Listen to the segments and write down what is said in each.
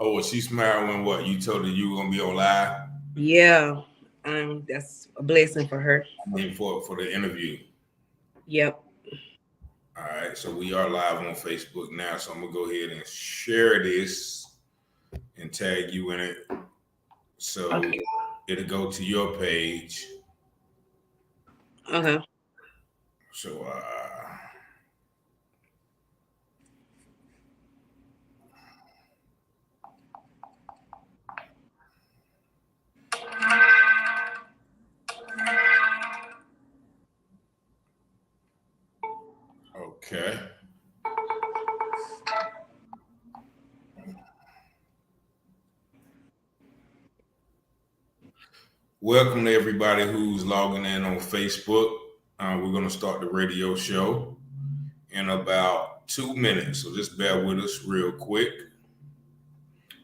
Oh, well, she smiled when what? You told her you were gonna be on live? Yeah, that's a blessing for her. I mean, for the interview. Yep. All right, so we are live on Facebook now. So I'm gonna go ahead and share this and tag you in it. So Okay. it'll go to your page. Okay. So okay. Welcome to everybody who's logging in on Facebook. We're gonna start the radio show in about 2 minutes. So just bear with us real quick.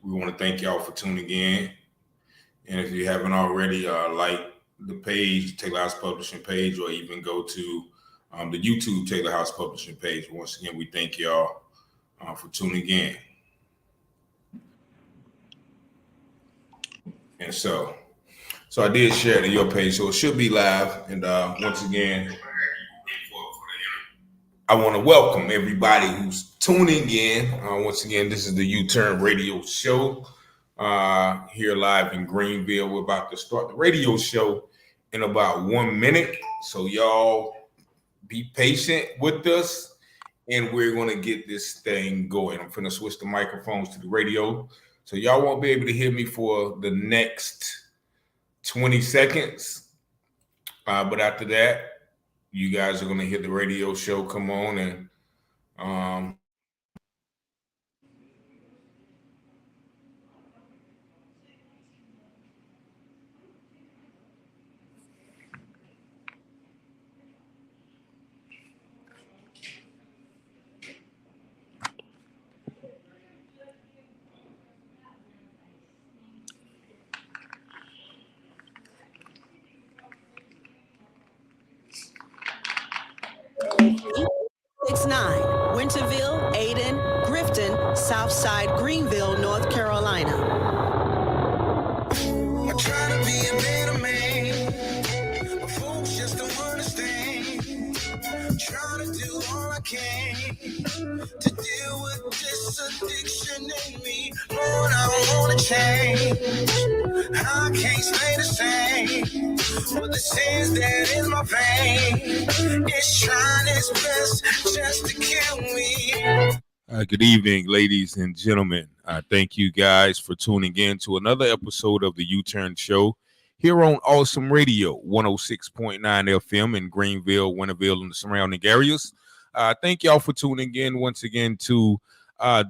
We want to thank y'all for tuning in. And if you haven't already, like the page, Taylor House Publishing page, or even go to the YouTube Taylor House Publishing page. Once again, we thank y'all for tuning in. And so I did share it to your page, so it should be live. And once again, I want to welcome everybody who's tuning in. Once again, this is the U-Turn Radio Show here live in Greenville. We're about to start the radio show in about 1 minute. So y'all be patient with us, and we're going to get this thing going. I'm going to switch the microphones to the radio. So y'all won't be able to hear me for the next 20 seconds. But after that, you guys are going to hear the radio show come on, and E69, Winterville, Ayden, Grifton, Southside, Greenville, North Carolina. I'm trying to be a better man, but folks just don't understand. I'm trying to do all I can to deal with this addiction in me. Lord, I want to change. I can't stay the same. But the sins that in my vein is trying its best just to kill me. Good evening, ladies and gentlemen. Thank you guys for tuning in to another episode of the U-Turn Show here on Awesome Radio, 106.9 FM in Greenville, Winterville, and the surrounding areas. Thank y'all for tuning in once again to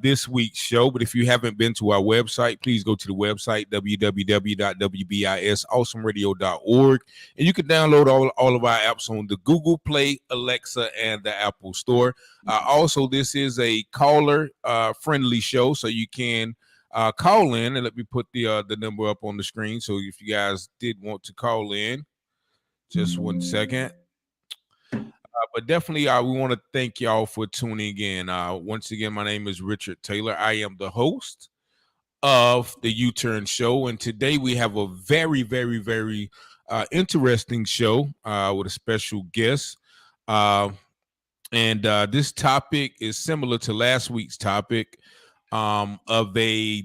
this week's show. But if you haven't been to our website, please go to the website, www.wbisawesomeradio.org. And you can download all of our apps on the Google Play, Alexa, and the Apple Store. Also, this is a caller friendly show, so you can call in. And let me put the number up on the screen. So if you guys did want to call in, just 1 second. But definitely, we want to thank y'all for tuning in. Once again, my name is Richard Taylor. I am the host of the U-Turn Show, and today we have a very, very, very interesting show with a special guest. And this topic is similar to last week's topic of a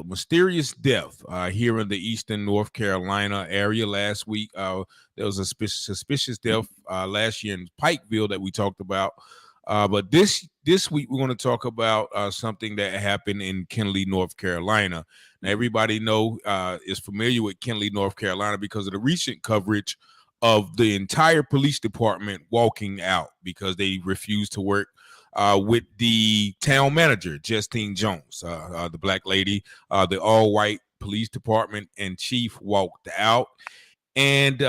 mysterious death here in the eastern North Carolina area. Last week, there was a suspicious death last year in Pikeville that we talked about. But this week, we're going to talk about something that happened in Kenly, North Carolina. Now, everybody is familiar with Kenly, North Carolina because of the recent coverage of the entire police department walking out because they refused to work with the town manager, Justine Jones, the black lady. The all-white police department and chief walked out. And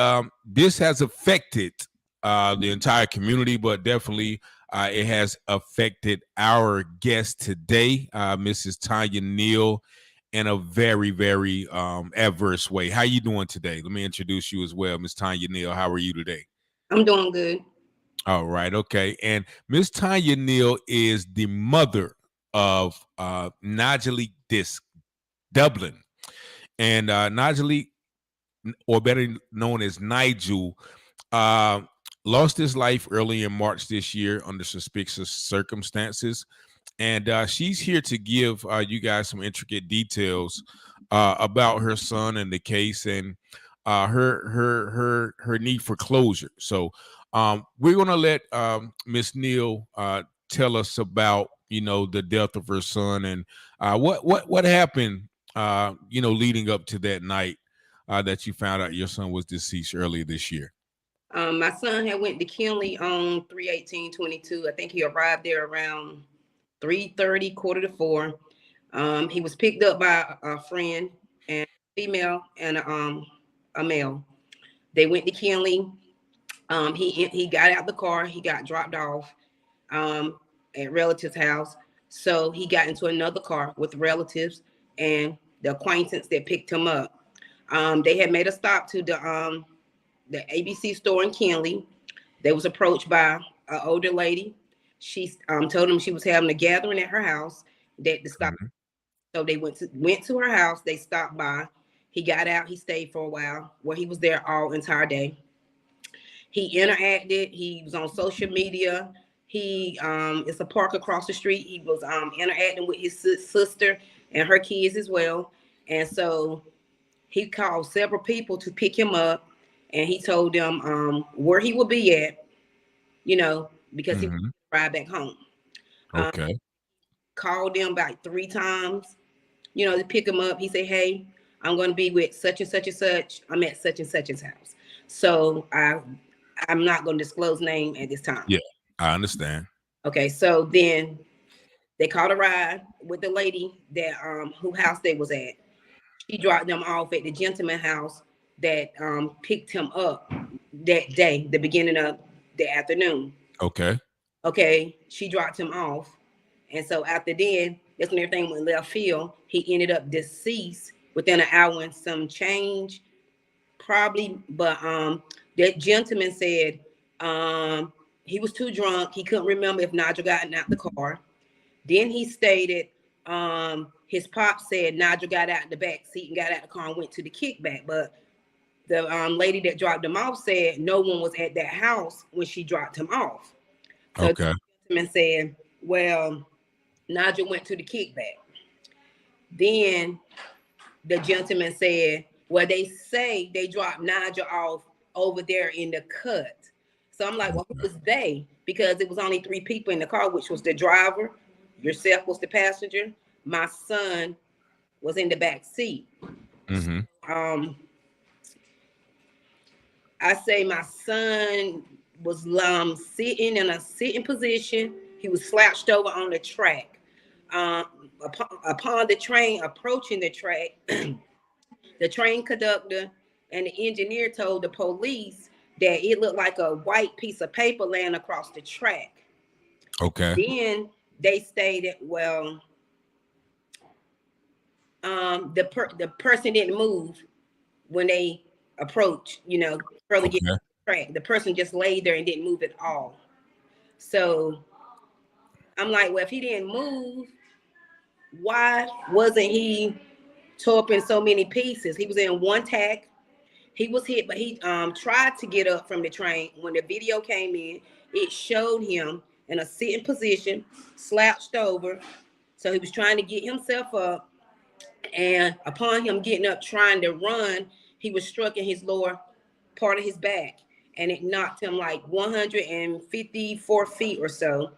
this has affected the entire community, but definitely it has affected our guest today, Mrs. Tonya Neal, in a very, very adverse way. How you doing today? Let me introduce you as well, Miss Tonya Neal. How are you today? I'm doing good. All right, okay. And Miss Tonya Neal is the mother of Niz'Jahlik Dublin. And Niz'Jahlik, or better known as Nigel, uh, lost his life early in March this year under suspicious circumstances. And she's here to give you guys some intricate details about her son and the case, and her need for closure. So we're gonna let Miss Neal tell us about the death of her son, and what happened leading up to that night that you found out your son was deceased earlier this year. My son had went to Kinley on 3/18/22. I think he arrived there around 3:30, quarter to 4. He was picked up by a friend, and a female and a male. They went to Kinley. He got out the car. He got dropped off at relatives' house. So he got into another car with relatives and the acquaintance that picked him up. They had made a stop to the ABC store in Kinley. They was approached by an older lady. She told them she was having a gathering at her house. That the stop. Mhm. So they went to her house. They stopped by. He got out. He stayed for a while. Where he was there all entire day. He interacted. He was on social media. It's a park across the street. He was interacting with his sister and her kids as well. And so he called several people to pick him up, and he told them where he would be at, because he would ride back home. Okay. Called them about 3 times, to pick him up. He said, "Hey, I'm going to be with such and such and such. I'm at such and such's house." So I'm not going to disclose name at this time. Yeah, I understand. Okay, so then they called a ride with the lady that who house they was at. She dropped them off at the gentleman house that picked him up that day, the beginning of the afternoon. Okay, she dropped him off. And so after then, that's when everything went left field. He ended up deceased within an hour and some change, probably. But that gentleman said he was too drunk. He couldn't remember if Nigel got out the car. Then he stated his pop said Nigel got out the back seat and got out the car and went to the kickback. But the lady that dropped him off said no one was at that house when she dropped him off. So the gentleman said, well, Nigel went to the kickback. Then the gentleman said, well, they say they dropped Nigel off over there in the cut. So I'm like, well, who was they? Because it was only 3 people in the car, which was the driver, yourself was the passenger, my son was in the back seat. I say my son was sitting in a sitting position. He was slouched over on the track. Upon the train approaching the track, the train conductor and the engineer told the police that it looked like a white piece of paper laying across the track. Then they stated, well, the person didn't move when they approached, further get the track. The person just laid there and didn't move at all. So I'm like, well, if he didn't move, why wasn't he tore up in so many pieces? He was in one tack. He was hit, but he tried to get up from the train. When the video came in, it showed him in a sitting position, slouched over. So he was trying to get himself up. And upon him getting up, trying to run, he was struck in his lower part of his back. And it knocked him like 154 feet or so.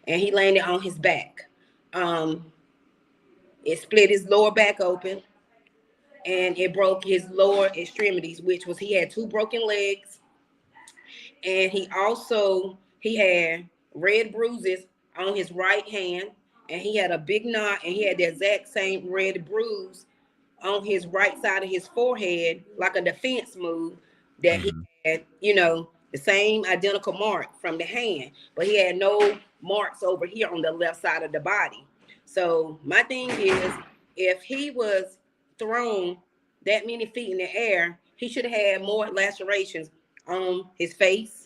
And he landed on his back. It split his lower back open. And it broke his lower extremities, which was he had 2 broken legs. And he had red bruises on his right hand. And he had a big knot, and he had the exact same red bruise on his right side of his forehead, like a defense move that he had, the same identical mark from the hand. But he had no marks over here on the left side of the body. So my thing is, if he was thrown that many feet in the air, he should have had more lacerations on his face.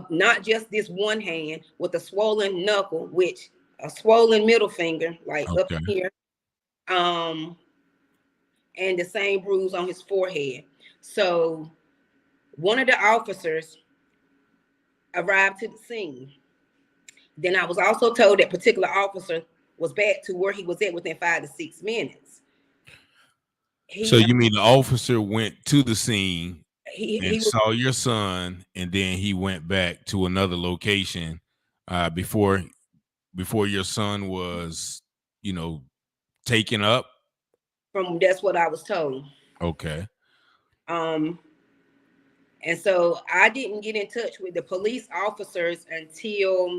Not just this one hand with a swollen knuckle, which a swollen middle finger, like up here, and the same bruise on his forehead. So one of the officers arrived to the scene. Then I was also told that particular officer was back to where he was at within 5 to 6 minutes. So you mean the officer went to the scene and He was saw your son, and then he went back to another location before your son was, taken up? that's what I was told. Okay. And so I didn't get in touch with the police officers until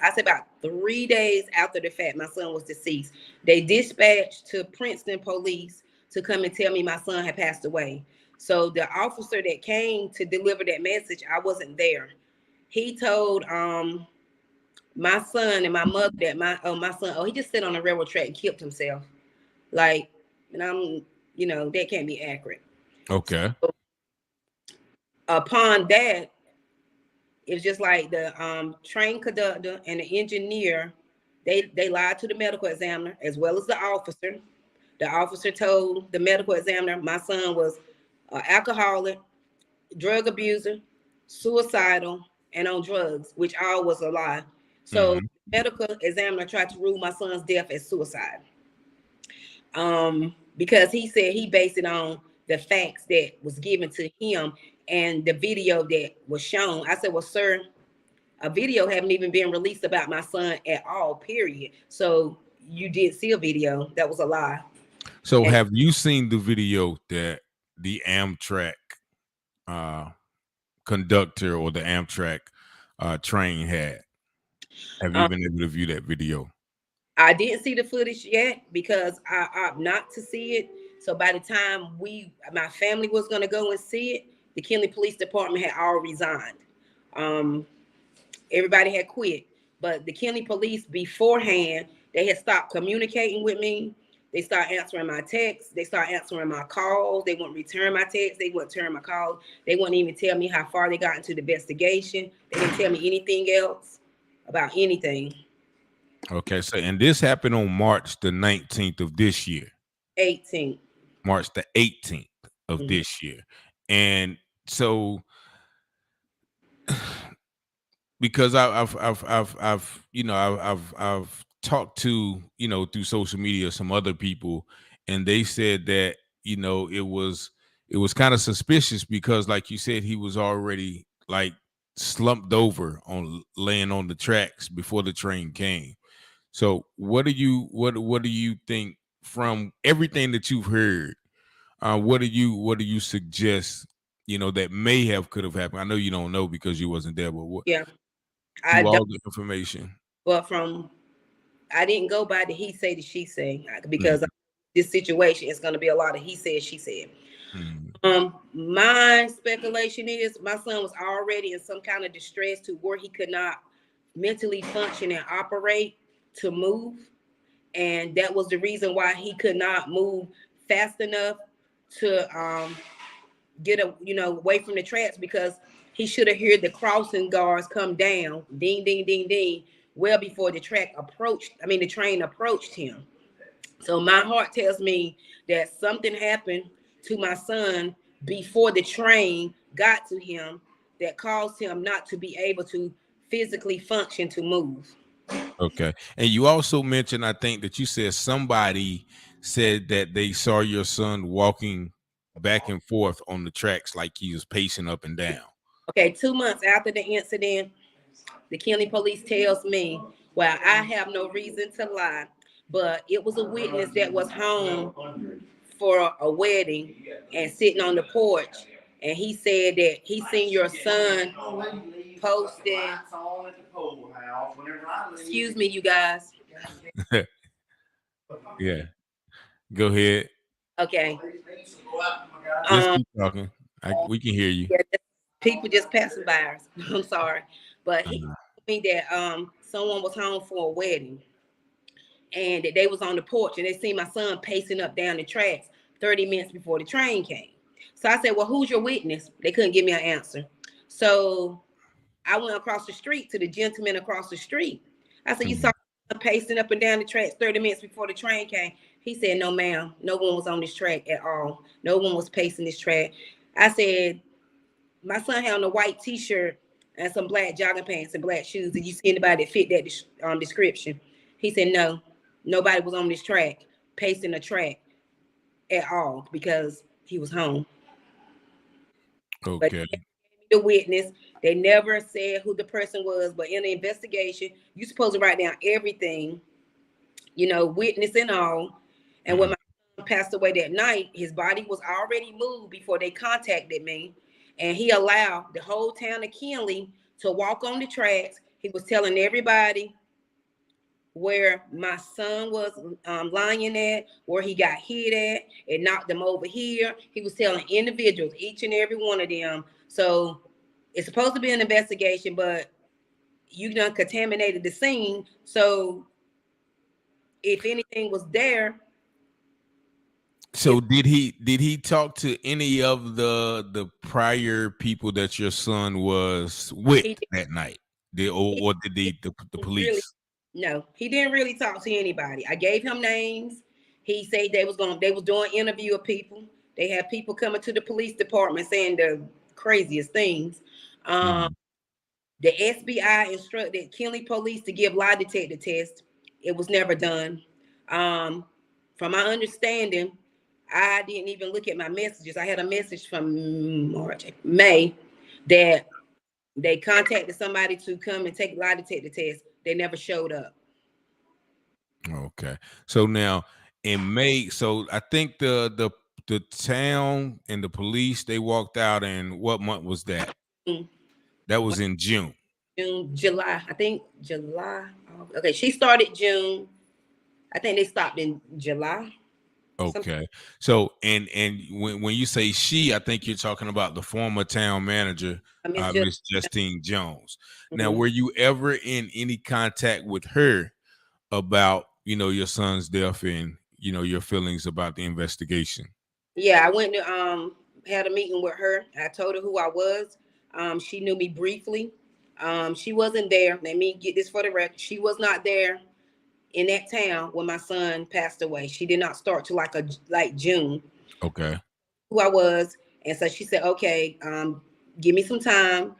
I say about 3 days after the fact my son was deceased. They dispatched to Princeton police to come and tell me my son had passed away. So the officer that came to deliver that message, I wasn't there. He told my son and my mother that my son, he just sat on the railroad track and killed himself. Like, and that can't be accurate. Okay. So, upon that, it's just like the train conductor and the engineer, they lied to the medical examiner as well as the officer. The officer told the medical examiner my son was an alcoholic, drug abuser, suicidal, and on drugs, which all was a lie. So the medical examiner tried to rule my son's death as suicide. Because he said he based it on the facts that was given to him and the video that was shown. I said, well, sir, a video haven't even been released about my son at all, period. So you did see a video. That was a lie. So have you seen the video that the Amtrak conductor or the Amtrak train had? Have you been able to view that video? I didn't see the footage yet because I opt not to see it. So by the time my family was going to go and see it, the Kinley Police Department had all resigned. Everybody had quit. But the Kinley Police beforehand, they had stopped communicating with me. They started answering my texts. They started answering my calls. They wouldn't return my texts. They wouldn't turn my calls. They wouldn't even tell me how far they got into the investigation. They didn't tell me anything else about anything. Okay, so and this happened on March the 19th of this year. 18th. March the 18th of this year. And so because I've talked to, through social media some other people, and they said that, it was kind of suspicious because, like you said, he was already like slumped over laying on the tracks before the train came. So what do you think from everything that you've heard? What do you suggest, that could have happened? I know you don't know because you wasn't there, but what? Yeah, I don't. All the information. But I didn't go by the he say, the she say, because this situation is going to be a lot of he said, she said. My speculation is my son was already in some kind of distress to where he could not mentally function and operate to move, and that was the reason why he could not move fast enough to get away from the tracks, because he should have heard the crossing guards come down, ding ding ding ding, well before the train approached him. So my heart tells me that something happened to my son before the train got to him that caused him not to be able to physically function to move. Okay. And you also mentioned, I think that you said somebody said that they saw your son walking back and forth on the tracks like he was pacing up and down. Okay, 2 months after the incident, the Kinley Police tells me, well, I have no reason to lie, but it was a witness that was home for a wedding and sitting on the porch, and he said that he seen your son posting. Excuse me, you guys. Yeah. Go ahead. Okay. Just keep talking. We can hear you. Yeah, people just passing by. I'm sorry, but he told me that someone was home for a wedding, and that they was on the porch, and they seen my son pacing up down the tracks 30 minutes before the train came. So I said, well, who's your witness? They couldn't give me an answer. So I went across the street to the gentleman across the street. I said, you saw pacing up and down the tracks 30 minutes before the train came. He said, no, ma'am, no one was on this track at all. No one was pacing this track. I said, my son had on a white t-shirt and some black jogging pants and black shoes. Did you see anybody that fit that description? He said, no, nobody was on this track, pacing the track at all because he was home. Okay. But the witness, they never said who the person was, but in the investigation, you're supposed to write down everything, witness and all. And when my son passed away that night, his body was already moved before they contacted me. And he allowed the whole town of Kinley to walk on the tracks. He was telling everybody where my son was lying at, where he got hit at. It knocked him over here. He was telling individuals, each and every one of them. So it's supposed to be an investigation, but you done contaminated the scene. So if anything was there. So did he talk to any of the prior people that your son was with that night? Or did the police? Really, no, he didn't really talk to anybody. I gave him names. He said they was doing interview of people. They had people coming to the police department saying the craziest things. The SBI instructed Kinley police to give lie detector tests. It was never done. From my understanding, I didn't even look at my messages. I had a message from May that they contacted somebody to come and take lie detector test. They never showed up. Okay. So now in May, so I think the town and the police, they walked out in what month was that? That was in June. July. I think July. Okay, she started June. I think they stopped in July. Okay. So and when you say she, I think you're talking about the former town manager, Miss Justine Jones. Now, were you ever in any contact with her about your son's death and your feelings about the investigation? Yeah, I went to had a meeting with her. I told her who I was. She knew me briefly. She wasn't there. Let me get this for the record. She was not there in that town when my son passed away. She did not start till like June. Okay. Who I was. And so she said, okay, give me some time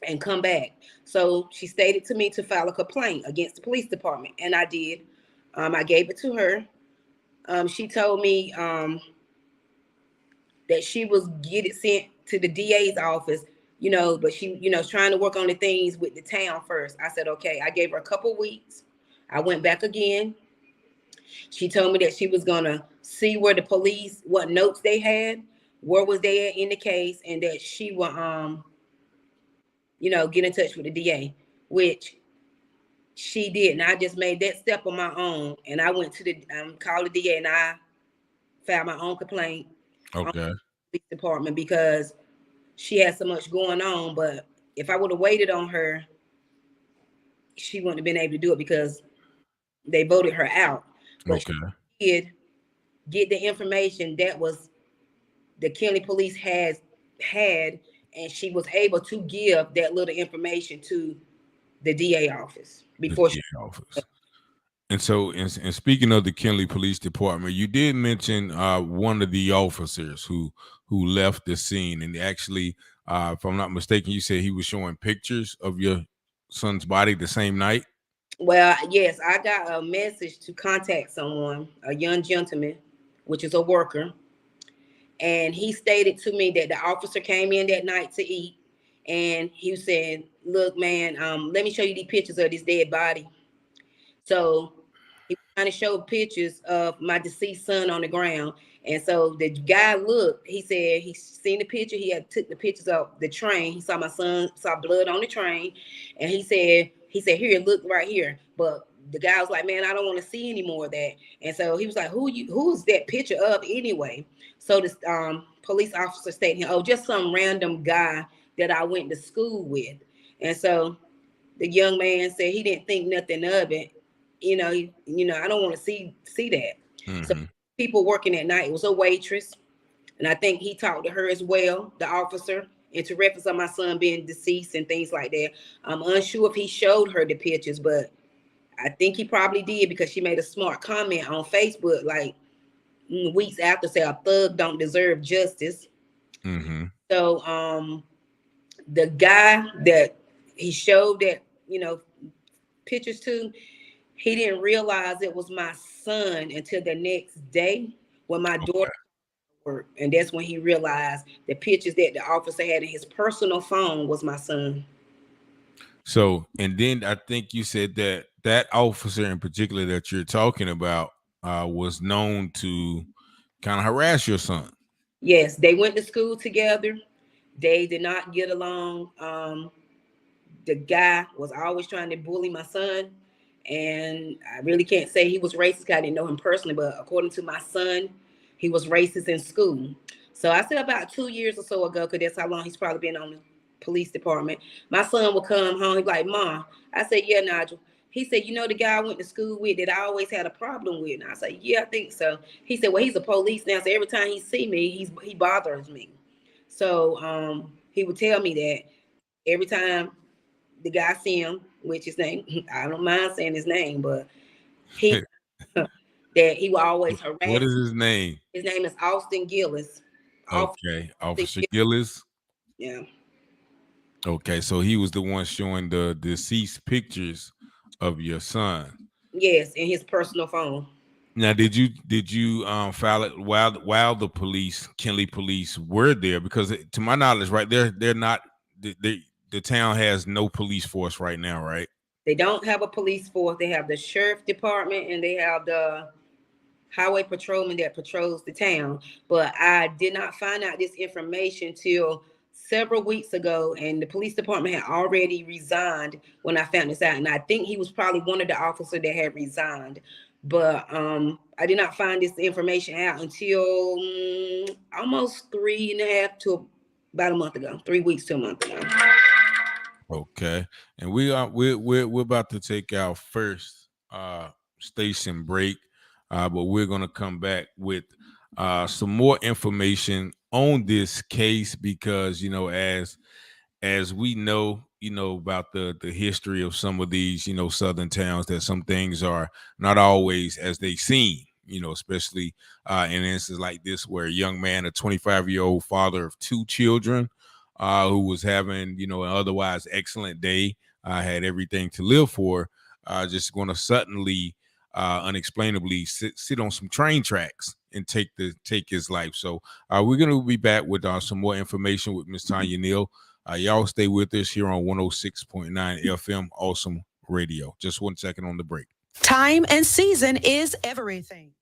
and come back. So she stated to me to file a complaint against the police department. And I did. I gave it to her. She told me that she was get it sent to the DA's office, but she, trying to work on the things with the town first. I said, okay. I gave her a couple weeks. I went back again. She told me that she was gonna see where the police, what notes they had, where was they at in the case, and that she will, get in touch with the DA, which she did. And I just made that step on my own, and I went to the called the DA, and I filed my own complaint. Okay. On the police department because she had so much going on. But if I would have waited on her, she wouldn't have been able to do it because they voted her out. But okay. She did get the information that was the Kinley police had, and she was able to give that little information to the DA office before she. Office. And so, and speaking of the Kinley Police Department, you did mention one of the officers who left the scene, and actually, if I'm not mistaken, you said he was showing pictures of your son's body the same night. Well, yes, I got a message to contact someone, a young gentleman, which is a worker. And he stated to me that the officer came in that night to eat. And he said, look, man, let me show you these pictures of this dead body. So he was trying to show pictures of my deceased son on the ground. And so the guy looked, he said he seen the picture. He had took the pictures of the train. He saw my son, saw blood on the train. And he said, here, look right here. But the guy was like, man, I don't want to see any more of that. And so he was like, who's that picture of anyway? So this police officer stated, oh, just some random guy that I went to school with. And so the young man said he didn't think nothing of it. I don't want to see that. Mm-hmm. So people working at night, it was a waitress. And I think he talked to her as well, the officer, and to reference on my son being deceased and things like that. I'm unsure if he showed her the pictures, but I think he probably did because she made a smart comment on Facebook like weeks after, say a thug don't deserve justice. Mm-hmm. So the guy that he showed that, pictures to, he didn't realize it was my son until the next day when my daughter worked. And that's when he realized the pictures that the officer had in his personal phone was my son. So, and then I think you said that that officer in particular that you're talking about was known to kind of harass your son. Yes, they went to school together. They did not get along. The guy was always trying to bully my son. And I really can't say he was racist because I didn't know him personally, but according to my son, he was racist in school. So I said about 2 years or so ago, because that's how long he's probably been on the police department. My son would come home, he'd be like, Mom. I said, yeah, Nigel. He said, you know the guy I went to school with that I always had a problem with? And I said, yeah, I think so. He said, well, he's a police now, so every time he see me, he bothers me. So he would tell me that every time the guy see him, which his name, I don't mind saying his name, but he that he will always harass. What is his name? His name is Austin Gillis. Okay, Officer Gillis. Yeah. Okay, so he was the one showing the deceased pictures of your son. Yes, in his personal phone. Now, did you file it while the police, Kenley police, were there? Because to my knowledge, right, they're not the town has no police force right now, right? They don't have a police force. They have the sheriff department and they have the highway patrolman that patrols the town. But I did not find out this information till several weeks ago, and the police department had already resigned when I found this out. And I think he was probably one of the officers that had resigned. But I did not find this information out until almost 3.5 to about a month ago, 3 weeks to a month ago. Okay, and we're about to take our first station break, but we're gonna come back with some more information on this case because as we know, about the history of some of these, southern towns, that some things are not always as they seem, especially in instances like this where a young man, a 25-year-old father of 2 children, who was having, an otherwise excellent day, had everything to live for, just going to suddenly, unexplainably sit on some train tracks and take his life. So we're going to be back with some more information with Miss Tonya Neal. Y'all stay with us here on 106.9 FM Awesome Radio. Just 1 second on the break. Time and season is everything.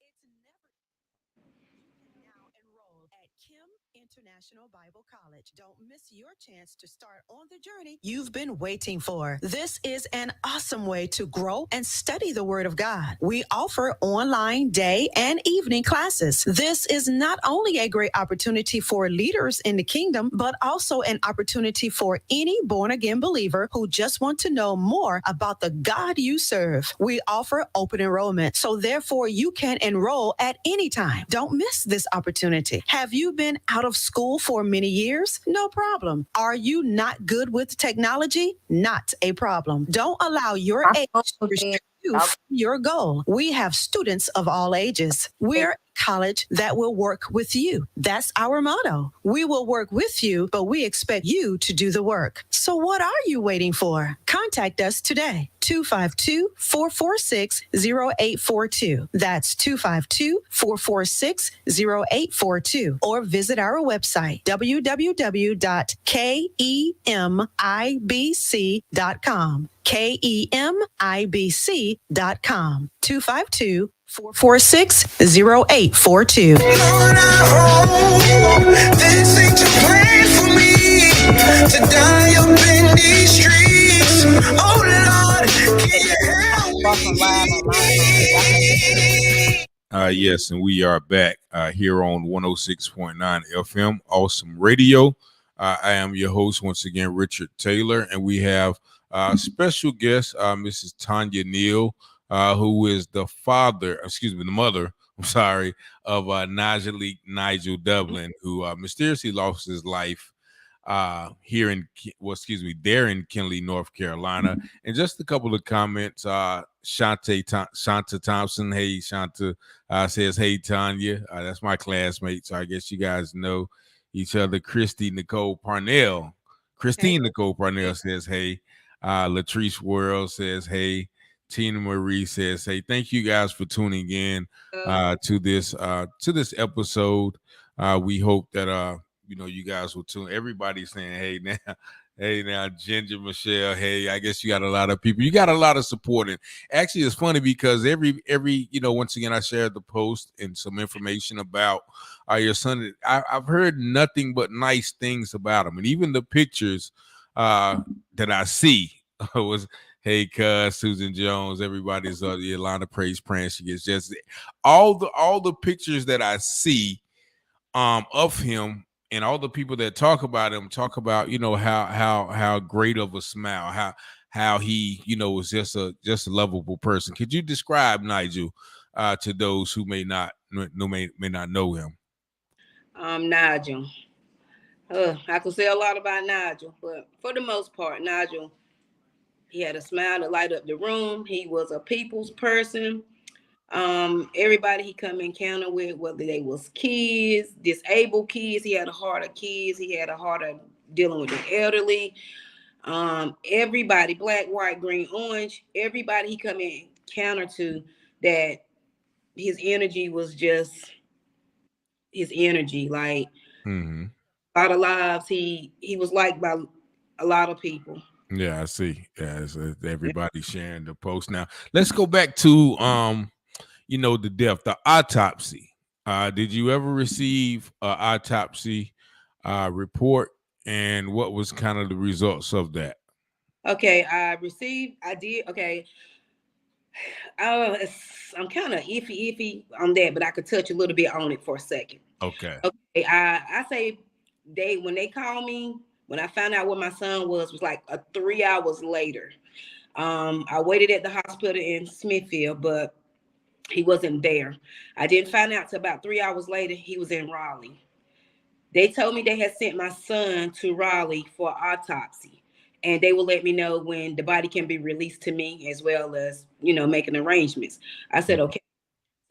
International Bible College. Don't miss your chance to start on the journey you've been waiting for. This is an awesome way to grow and study the Word of God. We offer online day and evening classes. This is not only a great opportunity for leaders in the kingdom, but also an opportunity for any born-again believer who just want to know more about the God you serve. We offer open enrollment, so therefore you can enroll at any time. Don't miss this opportunity. Have you been out of school for many years? No problem. Are you not good with technology? Not a problem. Don't allow your age to restrict you from your goal. We have students of all ages. We're a college that will work with you. That's our motto. We will work with you, but we expect you to do the work. So what are you waiting for? Contact us today. 252-446-0842. That's 252-446-0842. Or visit our website, www.kemibc.com. KEMIBC.com. 252-446-0842. Lord, I hope this ain't your plan for me to die up in these streets. Oh Lord, can you help me? Yes, and we are back here on 106.9 FM Awesome Radio. I am your host once again, Richard Taylor, and we have special guest, Mrs. Tonya Neal, who is the mother, of Niz'Jahlik Nigel Dublin, who mysteriously lost his life here in there in Kinley, North Carolina. And just a couple of comments. Shanta Thompson, hey Shanta, says, hey Tonya, that's my classmate, so I guess you guys know each other. Christine Nicole Parnell says, hey. Latrice World says, hey. Tina Marie says, hey. Thank you guys for tuning in to this episode. We hope that you guys will tune. Everybody's saying, hey now, hey now, Ginger Michelle. Hey, I guess you got a lot of people. You got a lot of support. And actually, it's funny because every once again, I shared the post and some information about your son. I've heard nothing but nice things about him, and even the pictures that I see was, hey, cuz Susan Jones. Everybody's the Alana Praise praying she gets just all the pictures that I see of him. And all the people that talk about him talk about, how great of a smile, how he, was just a lovable person. Could you describe Nigel to those who may not know him? Nigel. I could say a lot about Nigel, but for the most part, Nigel, he had a smile to light up the room. He was a people's person. Everybody he come encounter with, whether they was kids, disabled kids, he had a heart of kids, he had a heart of dealing with the elderly. Everybody, black, white, green, orange, everybody he come encounter to, that his energy was just his energy. Like a lot of lives, he was liked by a lot of people. Yeah, I see. Yeah, everybody sharing the post. Now let's go back to the death, the autopsy. Did you ever receive an autopsy report, and what was kind of the results of that? Okay, I did. Okay, I'm kind of iffy on that, but I could touch a little bit on it for a second. Okay. I say when they called me, when I found out where my son was like 3 hours later. I waited at the hospital in Smithfield, but he wasn't there. I didn't find out till about 3 hours later he was in Raleigh. They told me they had sent my son to Raleigh for autopsy, and they will let me know when the body can be released to me, as well as, making arrangements. I said, okay.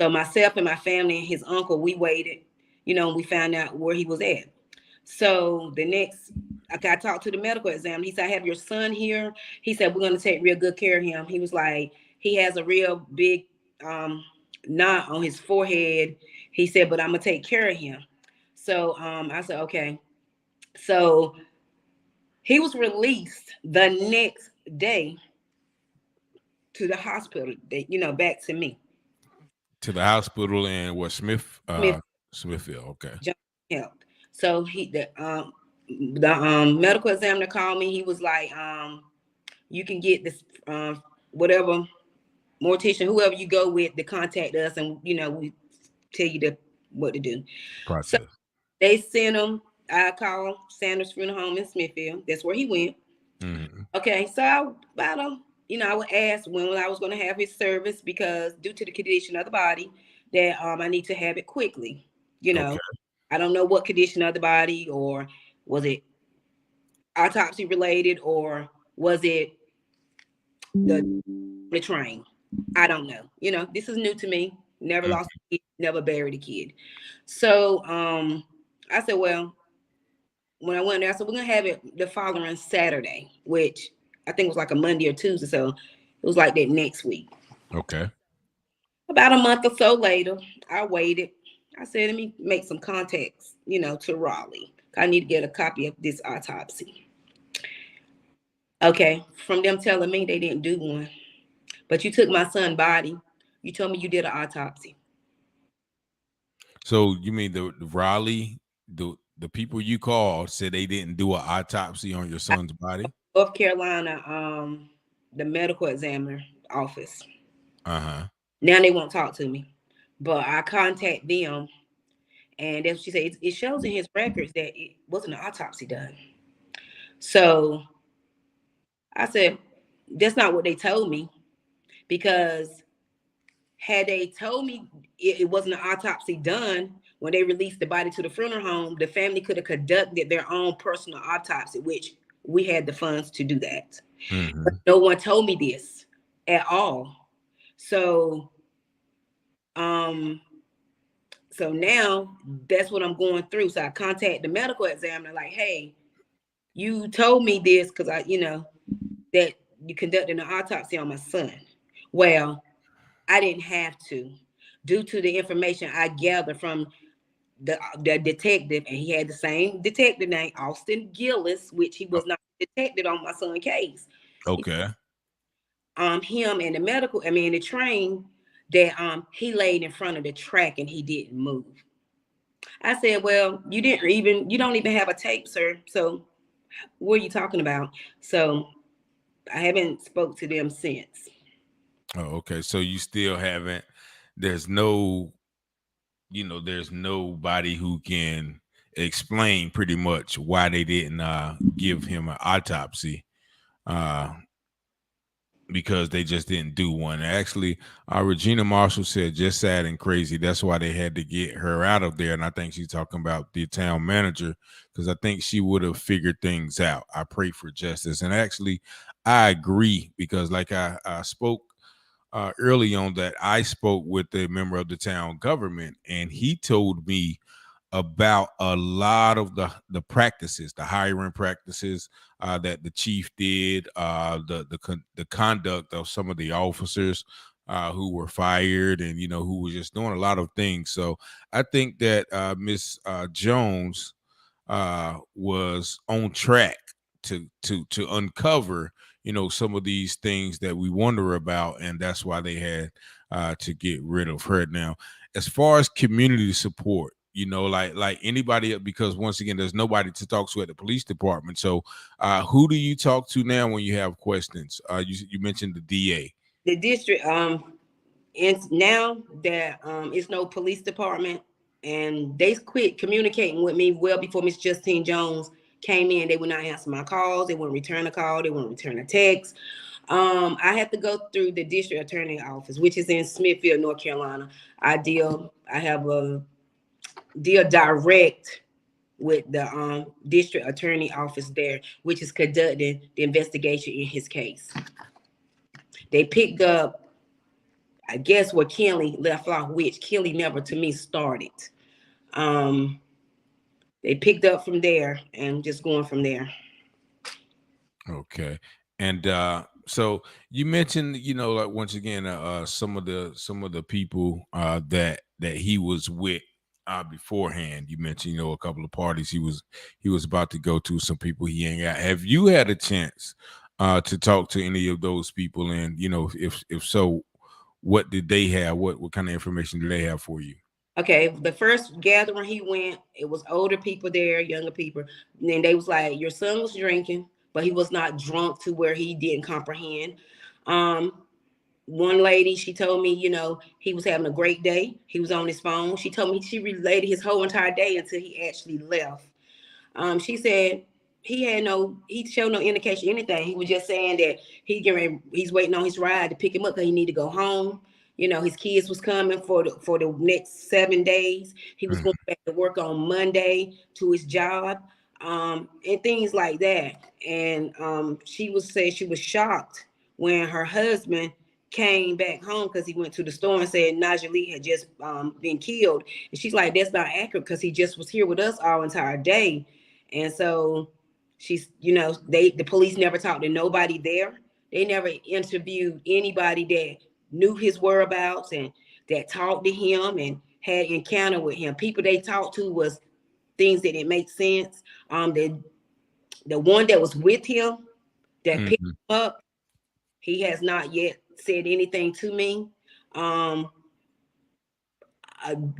So myself and my family and his uncle, we waited, we found out where he was at. So the next, I talked to the medical examiner. He said, I have your son here. He said, we're going to take real good care of him. He was like, he has a real big knot on his forehead. He said, but I'm going to take care of him. So I said, okay. So he was released the next day to the hospital, back to me. To the hospital in what, Smithfield? Okay. Health. So the medical examiner called me. He was like, you can get this whatever mortician, whoever you go with, to contact us, and we tell you what to do. Process. So they sent him. I called Sanders Funeral Home in Smithfield. That's where he went. Mm-hmm. Okay, so I would ask when I was going to have his service, because due to the condition of the body, that I need to have it quickly. Okay. I don't know what condition of the body, or was it autopsy related, or was it the train? I don't know. This is new to me. Never lost a kid, never buried a kid. So I said, well, when I went there, I said, we're going to have it the following Saturday, which I think was like a Monday or Tuesday. So it was like that next week. Okay. About a month or so later, I waited. I said, let me make some contacts, to Raleigh. I need to get a copy of this autopsy. Okay. From them telling me they didn't do one, but you took my son's body. You told me you did an autopsy. So you mean the Raleigh, the people you called said they didn't do an autopsy on your son's body? North Carolina, the medical examiner office. Uh-huh. Now they won't talk to me, but I contact them, and that's what she said. It shows in his records that it wasn't an autopsy done. So I said, that's not what they told me, because had they told me it wasn't an autopsy done, when they released the body to the funeral home, the family could have conducted their own personal autopsy, which we had the funds to do that. But no one told me this at all. So, so now that's what I'm going through. So I contact the medical examiner, like, hey, you told me this because that you conducted an autopsy on my son. Well, I didn't have to, due to the information I gathered from the detective, and he had the same detective name, Austin Gillis, which he was not detected on my son's case. Okay. Him and the train that he laid in front of the track and he didn't move. I said, well, you don't even have a tape, sir. So what are you talking about? So I haven't spoke to them since. Oh, okay. So you still haven't, there's no, there's nobody who can explain pretty much why they didn't give him an autopsy. Because they just didn't do one. Actually, Regina Marshall said, just sad and crazy. That's why they had to get her out of there. And I think she's talking about the town manager, because I think she would have figured things out. I pray for justice. And actually, I agree, because like I spoke early on, that I spoke with a member of the town government, and he told me about a lot of the practices, the hiring practices that the chief did, the conduct of some of the officers who were fired, and who were just doing a lot of things. So I think that Miss Jones was on track to uncover some of these things that we wonder about, and that's why they had to get rid of her. Now, as far as community support, like anybody, because once again, there's nobody to talk to at the police department. So who do you talk to now when you have questions? You mentioned the DA. The district, and now that it's no police department, and they quit communicating with me well before Miss Justine Jones came in. They would not answer my calls. They wouldn't return a call. They wouldn't return a text. I had to go through the district attorney office, which is in Smithfield, North Carolina. I have a deal direct with the district attorney office there, which is conducting the investigation in his case. They picked up, I guess, where Kelly left off, which Kelly never to me started. They picked up from there and just going from there. Okay. And so you mentioned, like once again, some of the people that he was with beforehand. You mentioned, a couple of parties he was about to go to, some people he ain't got. Have you had a chance to talk to any of those people? And if so, what did they have? What kind of information do they have for you? Okay, the first gathering he went, it was older people there, younger people. And then they was like, your son was drinking, but he was not drunk to where he didn't comprehend. One lady, she told me, he was having a great day. He was on his phone. She told me she related his whole entire day until he actually left. She said he showed no indication, anything. He was just saying that he's waiting on his ride to pick him up because he need to go home. His kids was coming for the next 7 days. He was going back to work on Monday to his job, and things like that. And she was saying she was shocked when her husband came back home because he went to the store and said Niz'Jahlik had just been killed. And she's like, that's not accurate because he just was here with us all entire day. And so she's, the police never talked to nobody there. They never interviewed anybody that knew his whereabouts and that talked to him and had encounter with him. People they talked to was things that didn't make sense. The one that was with him that picked him up, he has not yet said anything to me.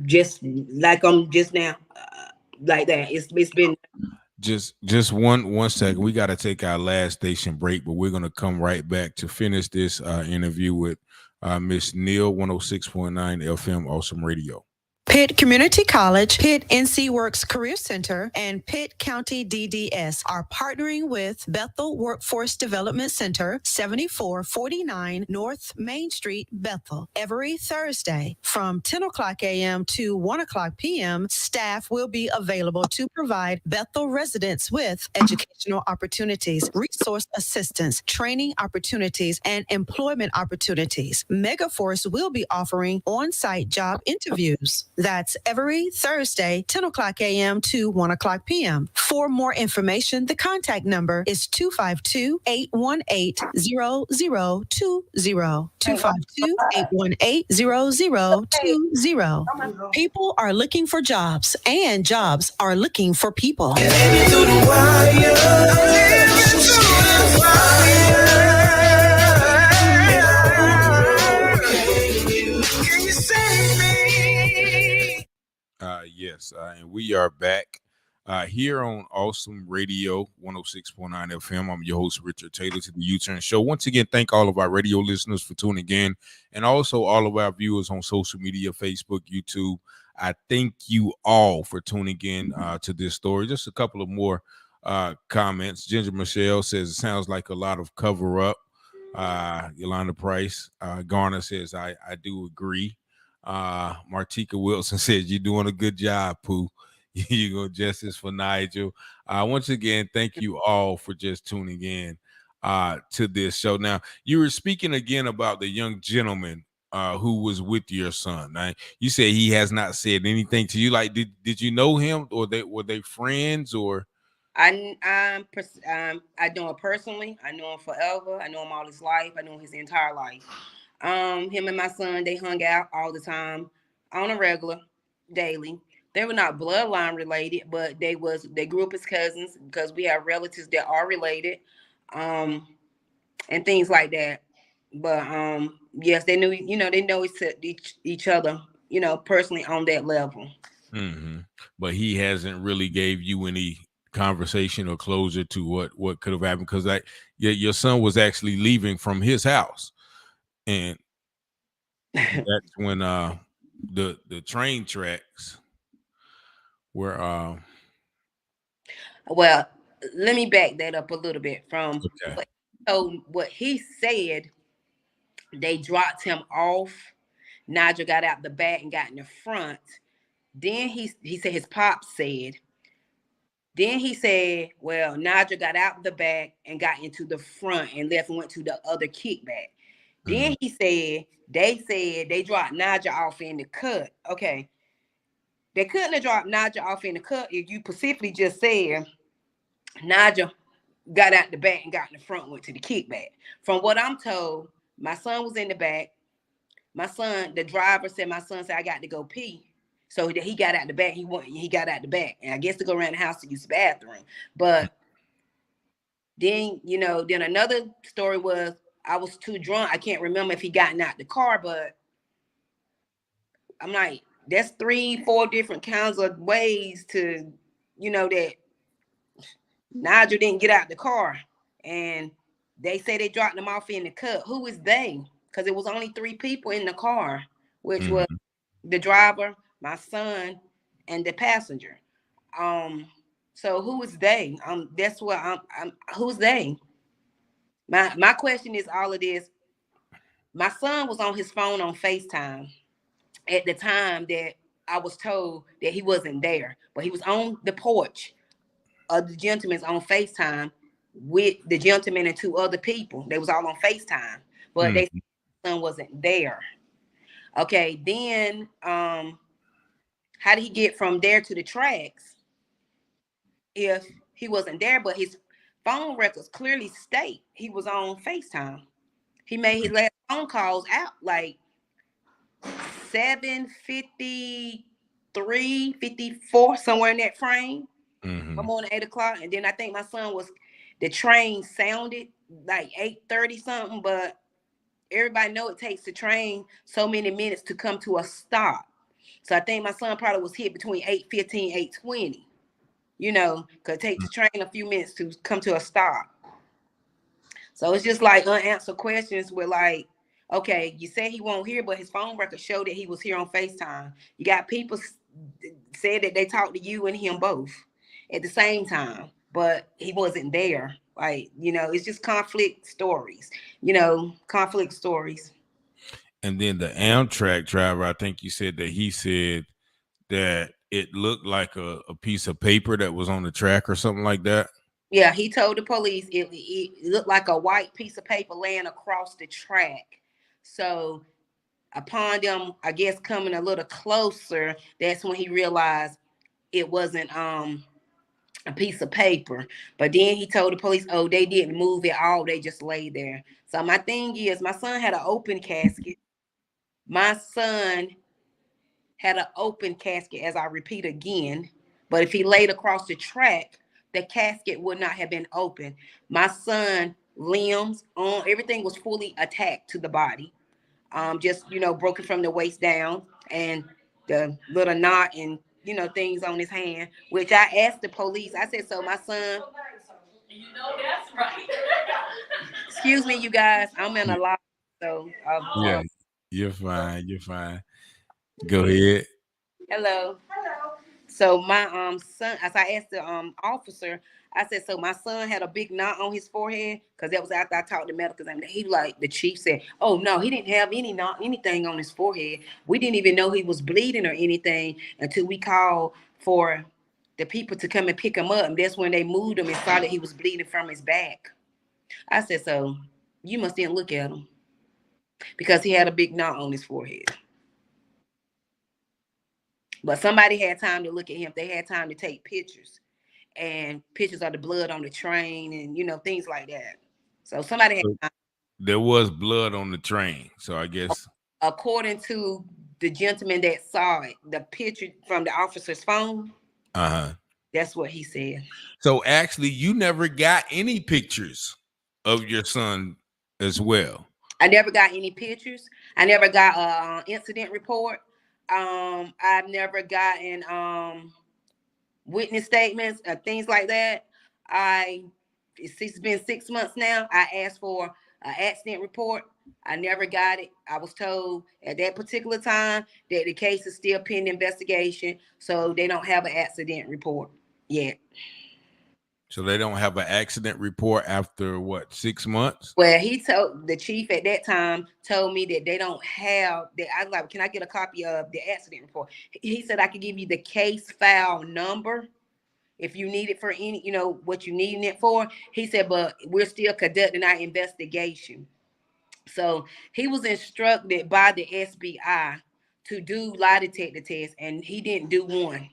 Just like I'm just now, like that. It's been just one second. We got to take our last station break, but we're gonna come right back to finish this interview with Miss Neal, 106.9 FM Awesome Radio. Pitt Community College, Pitt NC Works Career Center, and Pitt County DDS are partnering with Bethel Workforce Development Center, 7449 North Main Street, Bethel. Every Thursday from 10 o'clock a.m. to 1 o'clock p.m., staff will be available to provide Bethel residents with educational opportunities, resource assistance, training opportunities, and employment opportunities. Megaforce will be offering on-site job interviews. That's every Thursday, 10 o'clock a.m. to 1 o'clock p.m. For more information, the contact number is 252-818-0020. 252-818-0020. People are looking for jobs, and jobs are looking for people. Yes, and we are back here on Awesome Radio 106.9 FM. I'm your host, Richard Taylor, to the U-Turn Show. Once again, thank all of our radio listeners for tuning in, and also all of our viewers on social media, Facebook, YouTube. I thank you all for tuning in to this story. Just a couple of more comments. Ginger Michelle says, it sounds like a lot of cover-up. Yolanda Price. Garner says, I do agree. Martika Wilson says, you're doing a good job, Pooh. You go justice for Nigel. Once again, thank you all for just tuning in to this show. Now, you were speaking again about the young gentleman who was with your son. Now, you say he has not said anything to you. Like, did you know him, or were they friends, or? I know him personally. I know him forever. I know him all his life. I know him his entire life. Him and my son, they hung out all the time on a regular, daily. They were not bloodline related, but they grew up as cousins because we have relatives that are related, and things like that. But yes, they knew, they know each other, personally on that level. Mm-hmm. But he hasn't really gave you any conversation or closure to what could have happened, because your son was actually leaving from his house, and that's when the train tracks were well, let me back that up a little bit from okay. what he said. They dropped him off. Nigel got out the back and got in the front. Then he said his pop said. Then he said, well, Nigel got out the back and got into the front and left and went to the other kickback. Then he said they dropped Nigel off in the cut. Okay. They couldn't have dropped Nigel off in the cut if you specifically just said Nigel got out the back and got in the front, went to the kickback. From what I'm told, my son was in the back. The driver said, my son said, I got to go pee. So that he got out the back. He got out the back, and I guess to go around the house to use the bathroom. But then, then another story was I was too drunk. I can't remember if he gotten out the car, but I'm like, that's 3-4 different kinds of ways to, that Nigel didn't get out the car. And they say they dropped him off in the cut. Who is they? Because it was only 3 people in the car, which was the driver, my son, and the passenger. So who is they? That's what who's they? My question is all of this. My son was on his phone on FaceTime at the time that I was told that he wasn't there, but he was on the porch of the gentleman's on FaceTime with the gentleman and 2 other people. They was all on FaceTime, but they said my son wasn't there. Okay, then how did he get from there to the tracks if he wasn't there? But his phone records clearly state he was on FaceTime. He made his last phone calls out like 7:53, 54, somewhere in that frame. From on 8 o'clock. And then I think my son the train sounded like 8:30 something, but everybody know it takes the train so many minutes to come to a stop. So I think my son probably was hit between 8:15, 8:20, because it takes the train a few minutes to come to a stop. So it's just like unanswered questions with like, Okay, you say he won't hear, but his phone record showed that he was here on FaceTime. You got people said that they talked to you and him both at the same time, but he wasn't there. Like, it's just conflict stories. Conflict stories. And then the Amtrak driver, I think you said that he said that it looked like a piece of paper that was on the track or something like that. Yeah, he told the police it looked like a white piece of paper laying across the track. So upon them, I guess, coming a little closer, that's when he realized it wasn't a piece of paper. But then he told the police, oh, they didn't move at all. They just lay there. So my thing is, my son had an open casket. My son had an open casket, as I repeat again. But if he laid across the track, the casket would not have been open. My son limbs on everything was fully attached to the body. Just broken from the waist down, and the little knot and things on his hand. Which I asked the police. I said, so my son. That's right. Excuse me, you guys. I'm in a lot. So Yeah, you're fine. You're fine. Go ahead. hello. So my son, as I asked the officer, I said, so my son had a big knot on his forehead, because that was after I talked to medical examiner. He, like, the chief said, oh no, he didn't have any knot, anything on his forehead. We didn't even know he was bleeding or anything until we called for the people to come and pick him up, and that's when they moved him and saw that he was bleeding from his back. I said, so you must didn't look at him, because he had a big knot on his forehead. But somebody had time to look at him. They had time to take pictures, and pictures of the blood on the train, and things like that. So somebody had time. There was blood on the train, so I guess, According to the gentleman that saw it, the picture from the officer's phone, that's what he said. So actually, you never got any pictures of your son as well. I never got any pictures. I never got an incident report. I've never gotten witness statements or things like that. It's been 6 months now. I asked for an accident report. I never got it. I was told at that particular time that the case is still pending investigation, so they don't have an accident report yet. So they don't have an accident report after what, 6 months? Well, he told the chief at that time, told me that they don't have that. I was like, can I get a copy of the accident report? He said I could give you the case file number if you need it for any, what you needing it for. He said, but we're still conducting our investigation. So he was instructed by the SBI to do lie detector tests, and he didn't do one.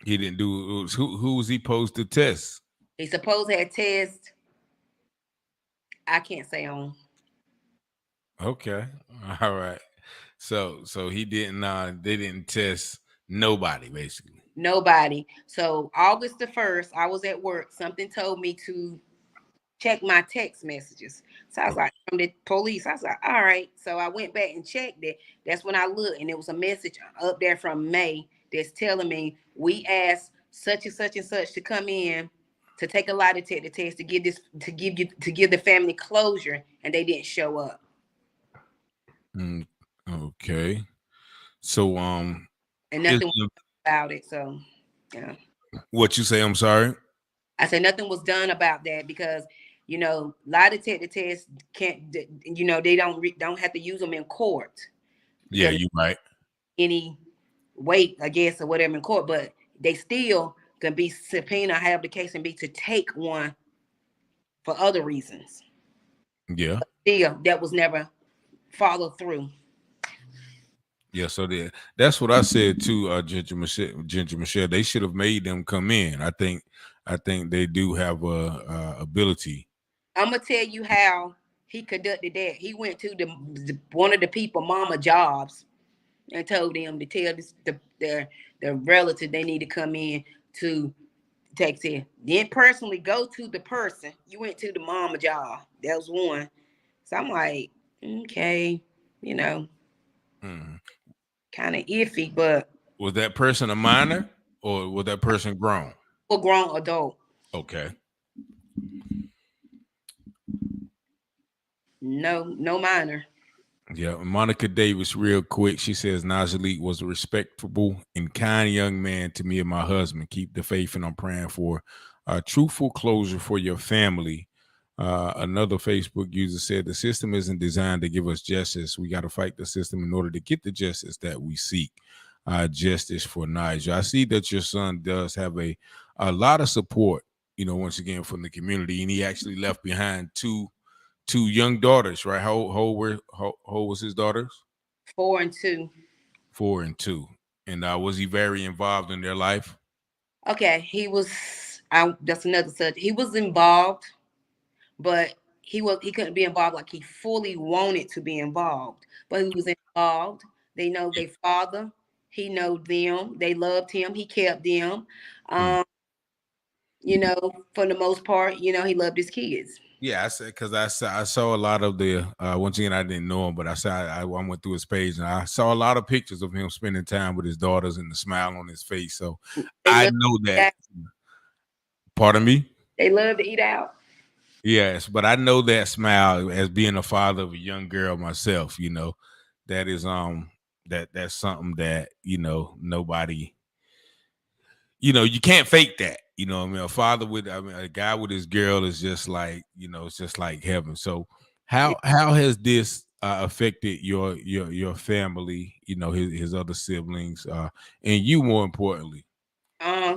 He didn't do. Who was he supposed to test? He supposed to have test. I can't say on. Okay, all right. So he didn't. They didn't test nobody, basically. Nobody. So August the 1st, I was at work. Something told me to check my text messages. So I was like, from the police. I was like, all right. So I went back and checked it. That's when I looked, and it was a message up there from May that's telling me we asked such and such and such to come in to take a lie detector test to give the family closure, and they didn't show up. Okay. So and nothing was about it. So yeah. What you say? I'm sorry. I said nothing was done about that because lie detector tests can't. They don't have to use them in court. Yeah, you right. Any weight, I guess, or whatever in court, but they still can be subpoena, have the case and be to take one for other reasons. Yeah. But still, that was never followed through. Yeah, so that's what I said to Ginger Michelle. They should have made them come in. I think they do have a ability. I'm gonna tell you how he conducted that. He went to the one of the people mama jobs and told them to tell the relative they need to come in to take care. Then personally go to the person. You went to the mama job. That was one. So I'm like, okay, kind of iffy, but was that person a minor or was that person grown? A grown adult. Okay. No minor. Yeah, Monica Davis, real quick. She says Niz'Jahlik was a respectable and kind young man to me and my husband. Keep the faith, and I'm praying for truthful closure for your family. Another Facebook user said the system isn't designed to give us justice. We got to fight the system in order to get the justice that we seek. Justice for Nigel. I see that your son does have a lot of support. Once again from the community, and he actually left behind two young daughters, right? How old was his daughters? 4 and 2. 4 and 2. And was he very involved in their life? Okay, he was. That's another subject. He was involved, but he couldn't be involved like he fully wanted to be involved. But he was involved. They know their father. He know them. They loved him. He kept them. Um, for the most part, he loved his kids. Yeah, I said because I saw a lot of the once again I didn't know him, but I went through his page and I saw a lot of pictures of him spending time with his daughters and the smile on his face. So I know that. Pardon me? They love to eat out. Yes, but I know that smile as being a father of a young girl myself. That is that's something that nobody. You can't fake that. What I mean? A father a guy with his girl is just like, it's just like heaven. So how has this affected your family, his other siblings, and you more importantly?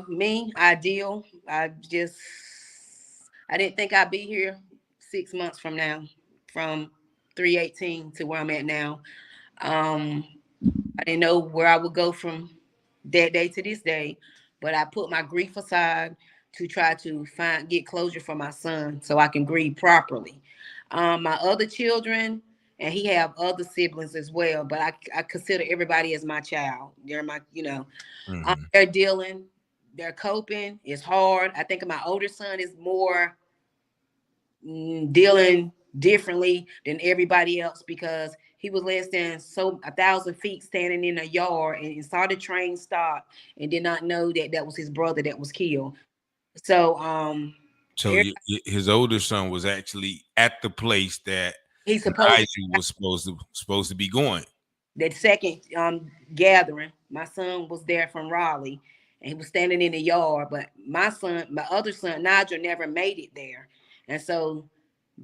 Me, ideal. I didn't think I'd be here 6 months from now, from 318 to where I'm at now. I didn't know where I would go from that day to this day, but I put my grief aside to try to get closure for my son so I can grieve properly. My other children, and he have other siblings as well, but I consider everybody as my child. They're my, they're dealing, they're coping. It's hard. I think my older son is more dealing differently than everybody else because he was less than 1,000 feet standing in a yard and saw the train stop and did not know that was his brother that was killed. So his older son was actually at the place that he's supposed to be going. That second gathering, my son was there from Raleigh and he was standing in the yard, but my other son, Nigel, never made it there. And so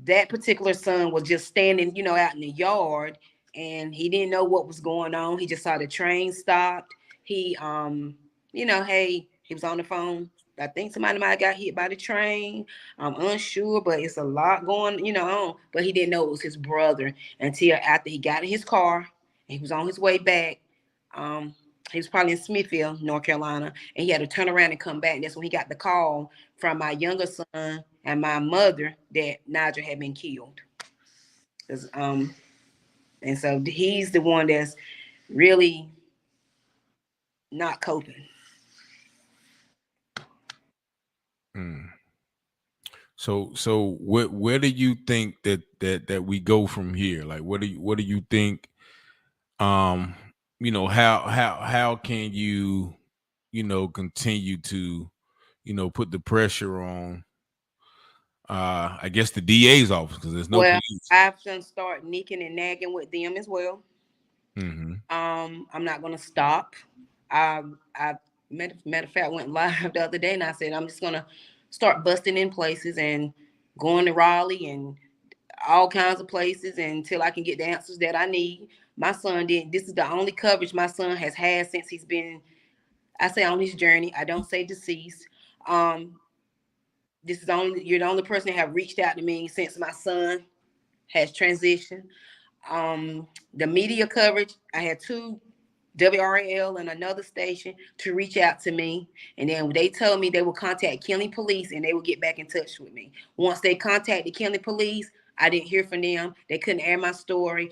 that particular son was just standing, out in the yard, and he didn't know what was going on. He just saw the train stopped. He, hey, he was on the phone. I think somebody might have got hit by the train. I'm unsure, but it's a lot going, on. But he didn't know it was his brother until after he got in his car. And he was on his way back. He was probably in Smithfield, North Carolina, and he had to turn around and come back. And that's when he got the call from my younger son and my mother that Nigel had been killed. And so he's the one that's really not coping. So where do you think that we go from here? Like what do you think? How can you continue to put the pressure on I guess the DA's office because there's no police. I've done start nicking and nagging with them as well. I'm not gonna stop. I matter of fact went live the other day and I said I'm just gonna start busting in places and going to Raleigh and all kinds of places until I can get the answers that I need. My son didn't. This is the only coverage my son has had since he's been, I say on his journey. I don't say deceased. You're the only person that have reached out to me since my son has transitioned. The media coverage, I had 2 WRAL and another station to reach out to me. And then they told me they will contact Kinley Police and they will get back in touch with me. Once they contacted Kinley Police, I didn't hear from them. They couldn't air my story.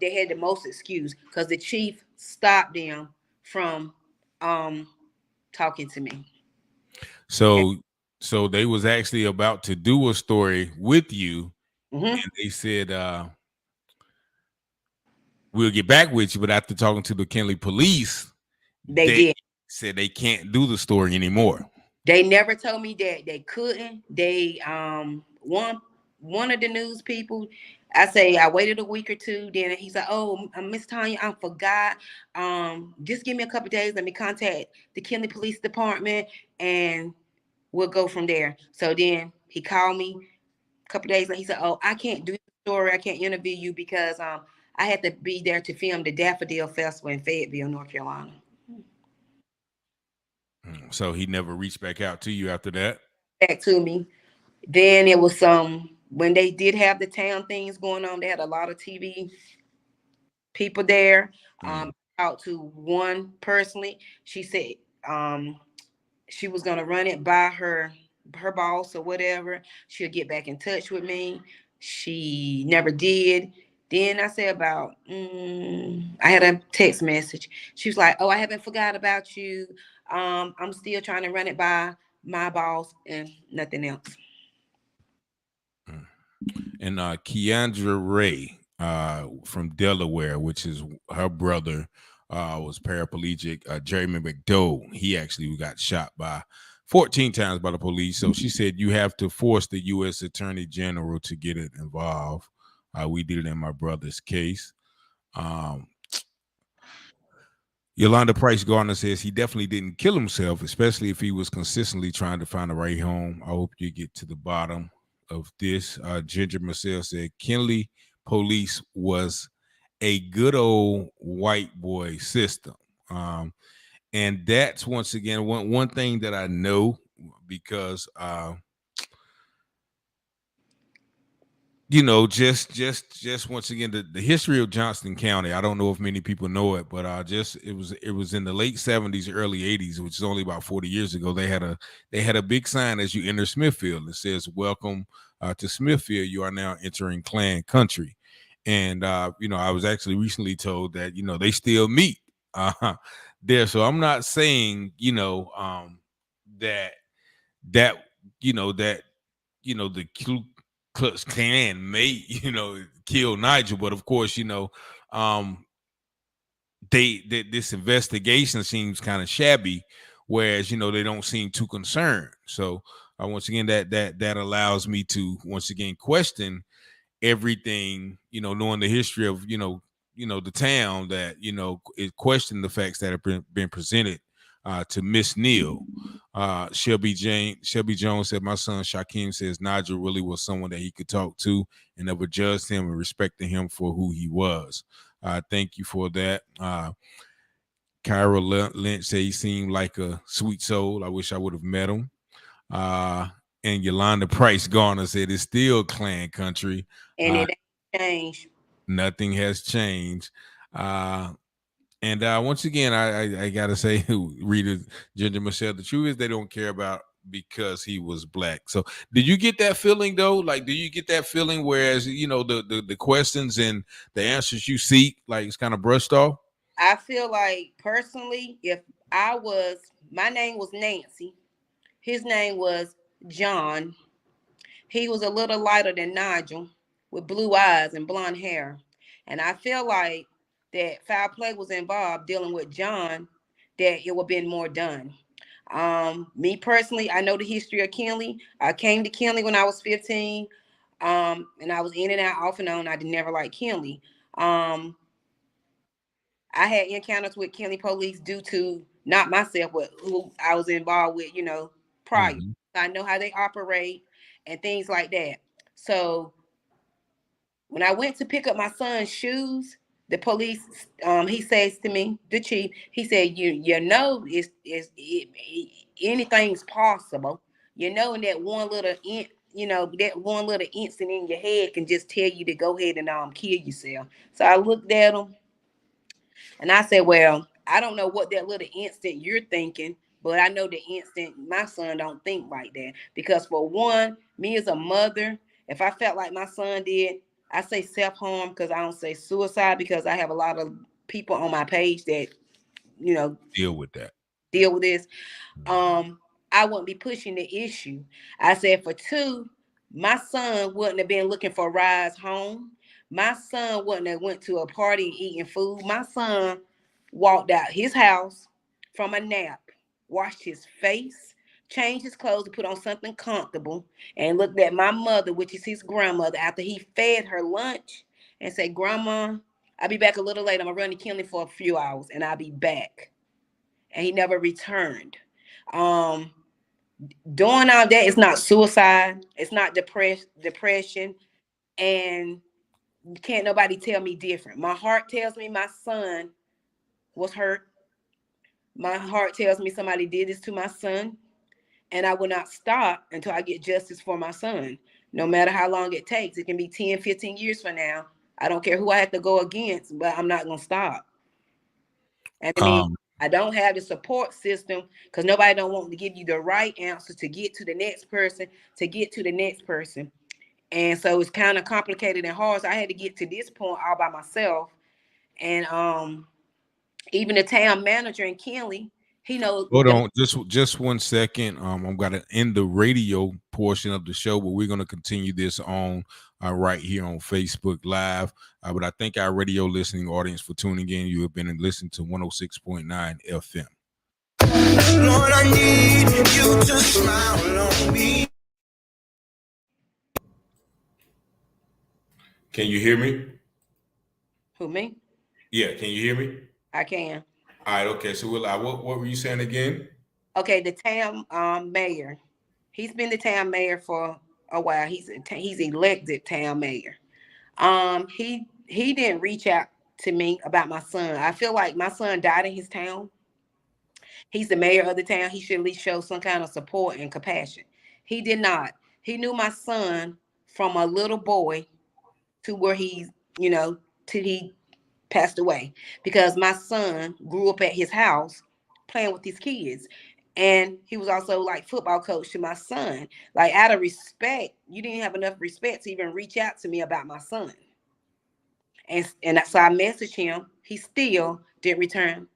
They had the most excuse because the chief stopped them from talking to me. So they was actually about to do a story with you, and they said we'll get back with you. But after talking to the Kinley Police, they said they can't do the story anymore. They never told me that they couldn't. They one of the news people, I say I waited a week or two. Then he said, "Oh, Miss Tonya, I forgot. Just give me a couple days. Let me contact the Kinley Police Department, and we'll go from there." So then he called me a couple days later. He said, "Oh, I can't do the story. I can't interview you because I had to be there to film the Daffodil Festival in Fayetteville, North Carolina." So he never reached back out to you after that? Back to me. Then it was when they did have the town things going on. They had a lot of TV people there. Mm. Out to one personally. She said she was gonna run it by her boss or whatever. She'll get back in touch with me. She never did. Then I said I had a text message. She was like, "Oh, I haven't forgot about you. I'm still trying to run it by my boss," and nothing else. And Keandra Ray from Delaware, which is her brother, was paraplegic. Jeremy McDowell, he actually got shot by 14 times by the police. So she said you have to force the U.S. Attorney General to get it involved. We did it in my brother's case. Yolanda Price Gardner says he definitely didn't kill himself, especially if he was consistently trying to find the right home. I hope you get to the bottom of this. Ginger Marcel said Kinley police was a good old white boy system. And that's once again one thing that I know because just once again the history of Johnston County. I don't know if many people know it, but it was in the late 70s, early 80s, which is only about 40 years ago. They had a big sign as you enter Smithfield that says, "Welcome to Smithfield. You are now entering Klan country." And I was actually recently told that they still meet there. So I'm not saying that that the Klux Klan may kill Nigel, but of course this investigation seems kind of shabby, whereas they don't seem too concerned. So once again that allows me to once again question everything, knowing the history of the town, that it questioned the facts that have been presented to Miss Neal. Shelby Jones said, "My son Shaquem says Nigel really was someone that he could talk to and never judged him and respected him for who he was." Thank you for that. Kyra Lynch said he seemed like a sweet soul. I wish I would have met him. And Yolanda Price Garner said it's still Klan country. And it ain't changed. Nothing has changed. And once again, I gotta say, Rita Ginger Michelle, the truth is they don't care about because he was black. So did you get that feeling though? Like, do you get that feeling whereas the questions and the answers you seek, like it's kind of brushed off? I feel like personally, if my name was Nancy, his name was John. He was a little lighter than Nigel with blue eyes and blonde hair. And I feel like that foul play was involved dealing with John, that it would have been more done. Me personally, I know the history of Kinley. I came to Kinley when I was 15. And I was in and out off and on. I did never like Kinley. I had encounters with Kinley police due to not myself, but who I was involved with, prior. Mhm. I know how they operate and things like that. So when I went to pick up my son's shoes, the police, he says to me, the chief, he said, anything's possible. And that one little that one little instant in your head can just tell you to go ahead and kill yourself. So I looked at him and I said, "Well, I don't know what that little instant you're thinking, but I know the instant my son don't think like that. Because for one, me as a mother, if I felt like my son did, I say self-harm because I don't say suicide, because I have a lot of people on my page that, Deal with that. deal with this. I wouldn't be pushing the issue. I said for two, my son wouldn't have been looking for rides home. My son wouldn't have went to a party and eating food. My son walked out his house from a nap, washed his face, changed his clothes to put on something comfortable, and looked at my mother, which is his grandmother, after he fed her lunch, and said, "Grandma, I'll be back a little later. I'm gonna run to Kinley for a few hours, and I'll be back." And he never returned. Um, Doing all that is not suicide. It's not depression, and can't nobody tell me different. My heart tells me my son was hurt. My heart tells me somebody did this to my son, and I will not stop until I get justice for my son. No matter how long it takes, it can be 10, 15 years from now. I don't care who I have to go against, but I'm not going to stop. And I mean, I don't have the support system because nobody don't want to give you the right answer to get to the next person, And so it's kind of complicated and hard. So I had to get to this point all by myself. And even the town manager in Kinley, he knows. Hold on, just 1 second. I'm gonna end the radio portion of the show, but we're gonna continue this on right here on Facebook Live. But I thank our radio listening audience for tuning in. You have been listening to 106.9 FM. Lord, I need you to smile on me. Can you hear me? Who, me? Yeah, can you hear me? I can. All right, okay. So what were you saying again? Okay, the town mayor. He's been the town mayor for a while. He's elected town mayor. He didn't reach out to me about my son. I feel like my son died in his town. He's the mayor of the town. He should at least show some kind of support and compassion. He did not. He knew my son from a little boy to where he's, till he passed away, because my son grew up at his house playing with his kids. And he was also like football coach to my son. Like, out of respect, you didn't have enough respect to even reach out to me about my son. And so I messaged him. He still didn't return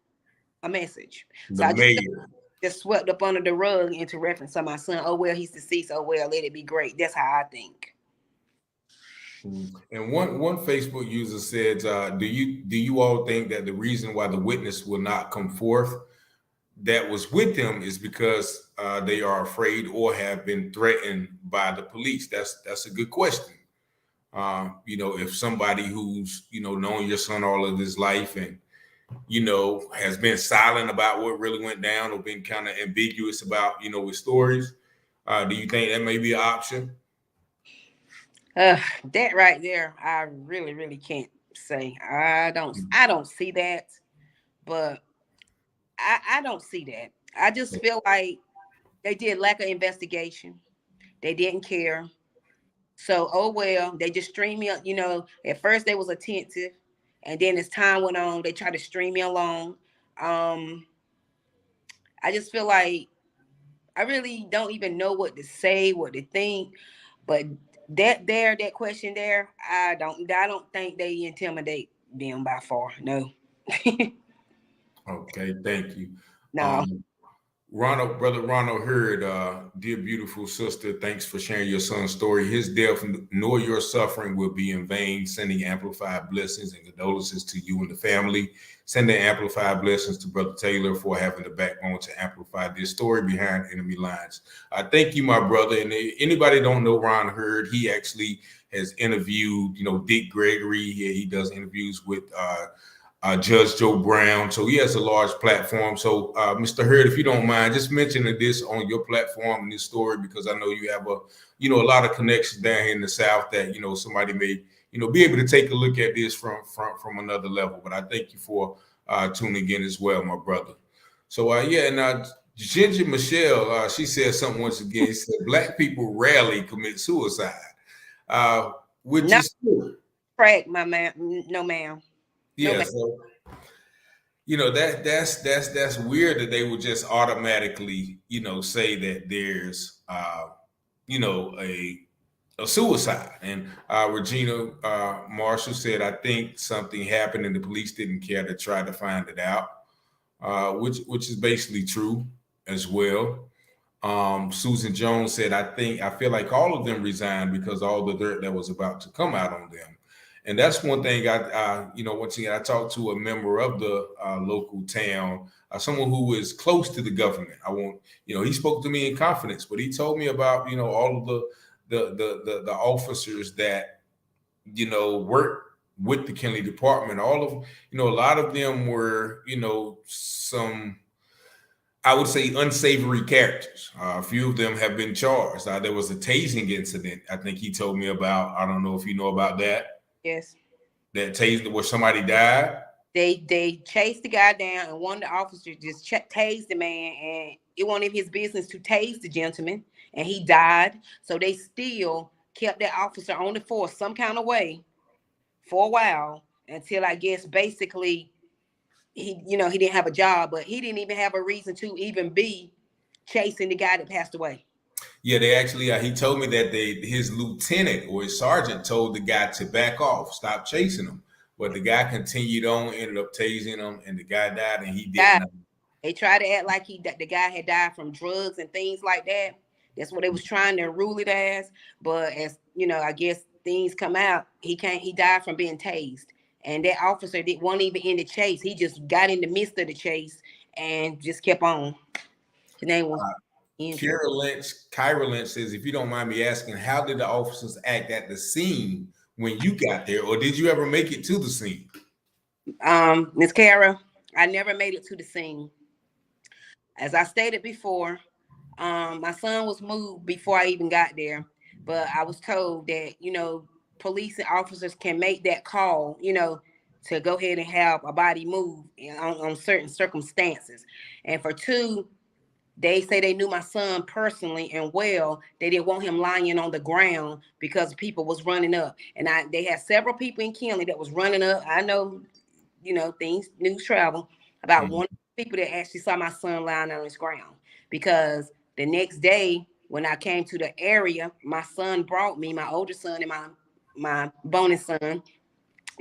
a message. So I just swept up under the rug into reference to my son. Oh, well, he's deceased. Oh, well, let it be great. That's how I think. And one Facebook user said, do you all think that the reason why the witness will not come forth that was with them is because they are afraid or have been threatened by the police? That's a good question. If somebody who's known your son all of his life and has been silent about what really went down or been kind of ambiguous about his stories, do you think that may be an option? That right there, I really, really can't say. I don't see that, but I don't see that. I just feel like they did lack of investigation. They didn't care. So, oh well, they just streamed me up. At first they was attentive, and then as time went on, they tried to string me along. I just feel like I really don't even know what to say, what to think, but that question there, I don't think they intimidate them by far. No. Okay, thank you. No. Brother Ronald Hurd, dear beautiful sister, thanks for sharing your son's story. His death nor your suffering will be in vain. Sending amplified blessings and condolences to you and the family. Sending amplified blessings to Brother Taylor for having the backbone to amplify this story behind enemy lines. Thank you, my brother. And anybody don't know Ron Hurd, he actually has interviewed, Dick Gregory. He does interviews with Judge Joe Brown. So he has a large platform. So Mr. Hurd, if you don't mind, just mentioning this on your platform and this story, because I know you have a lot of connections down here in the South that, somebody may, be able to take a look at this from another level. But I thank you for tuning in as well, my brother. So and Ginger Michelle, she said something once again. She said, Black people rarely commit suicide, which is true. Correct, my man. No, ma'am. Yeah, so that's weird that they would just automatically, say that there's a suicide. And Regina Marshall said, I think something happened and the police didn't care to try to find it out, which is basically true as well. Susan Jones said, I feel like all of them resigned because all the dirt that was about to come out on them. And that's one thing once again, I talked to a member of the local town, someone who is close to the government. He spoke to me in confidence, but he told me about, all of the officers that, work with the Kenley department. All of, a lot of them were, some, I would say, unsavory characters. A few of them have been charged. There was a tasing incident, I think he told me about. I don't know if you know about that. Yes. That tased where somebody died. They chased the guy down, and one of the officers just tased the man, and it wasn't even his business to tase the gentleman, and he died. So they still kept that officer on the force some kind of way for a while until, I guess, basically he didn't have a job, but he didn't even have a reason to even be chasing the guy that passed away. Yeah, they actually, he told me that his lieutenant or his sergeant told the guy to back off, stop chasing him. But the guy continued on, ended up tasing him, and the guy died, and he didn't. They tried to act like the guy had died from drugs and things like that. That's what they was trying to rule it as. But as I guess things come out, he died from being tased. And that officer wasn't even in the chase. He just got in the midst of the chase and just kept on. His name was Kyra Lynch says, if you don't mind me asking, how did the officers act at the scene when you got there, or did you ever make it to the scene? Miss Kara, I never made it to the scene. As I stated before, my son was moved before I even got there, but I was told that, police and officers can make that call, to go ahead and have a body moved on certain circumstances. And for two, they say they knew my son personally and well. They didn't want him lying on the ground because people was running up. And they had several people in Kenley that was running up. I know, news travel about one of the people that actually saw my son lying on his ground. Because the next day when I came to the area, my son brought me, my older son and my bonus son,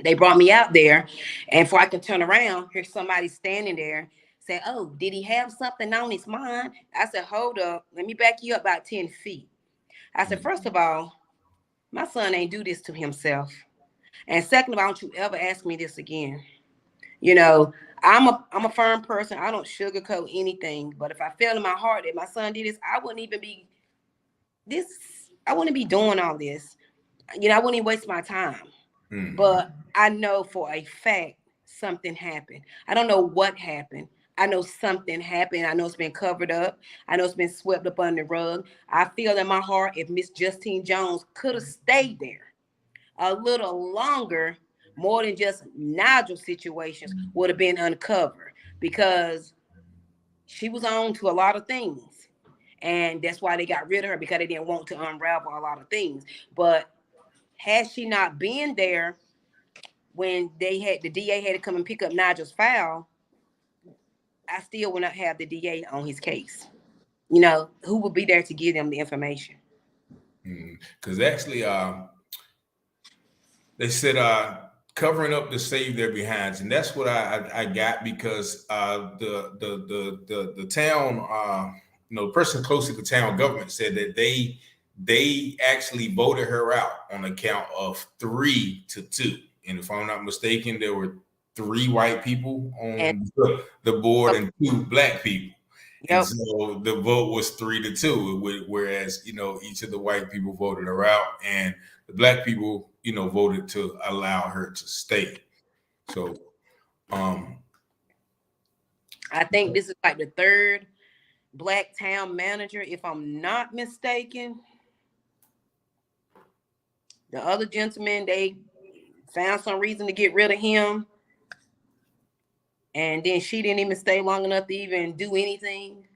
they brought me out there. And before I can turn around, here's somebody standing there. Say, oh, did he have something on his mind? I said, hold up. Let me back you up about 10 feet. I said, first of all, my son ain't do this to himself. And second of all, don't you ever ask me this again. I'm a firm person. I don't sugarcoat anything. But if I feel in my heart that my son did this, I wouldn't be doing all this. I wouldn't even waste my time. But I know for a fact something happened. I don't know what happened. I know something happened. I know it's been covered up. I know it's been swept up under the rug. I feel in my heart if Miss Justine Jones could have stayed there a little longer, more than just Nigel situations would have been uncovered, because she was on to a lot of things. And that's why they got rid of her, because they didn't want to unravel a lot of things. But had she not been there when the DA had to come and pick up Nigel's file, I still would not have the DA on his case. Who would be there to give them the information? Because actually, they said covering up to save their behinds, and that's what I got, because the town, the person close to the town government said that they actually voted her out on account of 3-2, and if I'm not mistaken, there were 3 white people on the board and 2 black people. Yep. And so the vote was 3-2, whereas, each of the white people voted her out, and the black people, voted to allow her to stay. So I think this is like the 3rd black town manager, if I'm not mistaken. The other gentleman, they found some reason to get rid of him. And then she didn't even stay long enough to even do anything.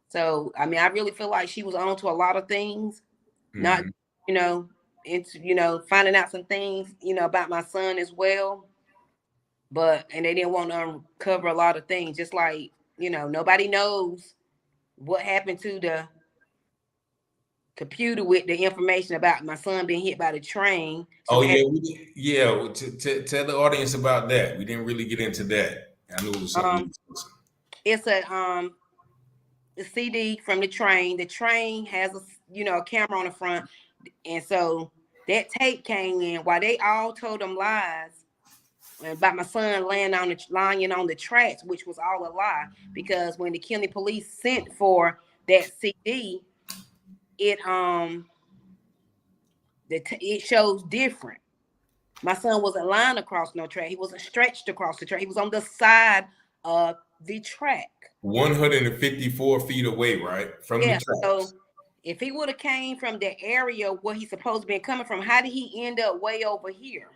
So, I really feel like she was on to a lot of things. Not, into, finding out some things, about my son as well. And they didn't want to uncover a lot of things. Just like, nobody knows what happened to the computer with the information about my son being hit by the train. So tell the audience about that. We didn't really get into that. I knew it was something. It's a CD from the train. The train has a camera on the front, and so that tape came in while they all told them lies about my son lying on the tracks, which was all a lie. Because when the county police sent for that CD, it it shows different. My son wasn't lying across no track. He wasn't stretched across the track. He was on the side of the track. 154 feet away, right? From the tracks. So if he would have came from the area where he's supposed to be coming from, how did he end up way over here?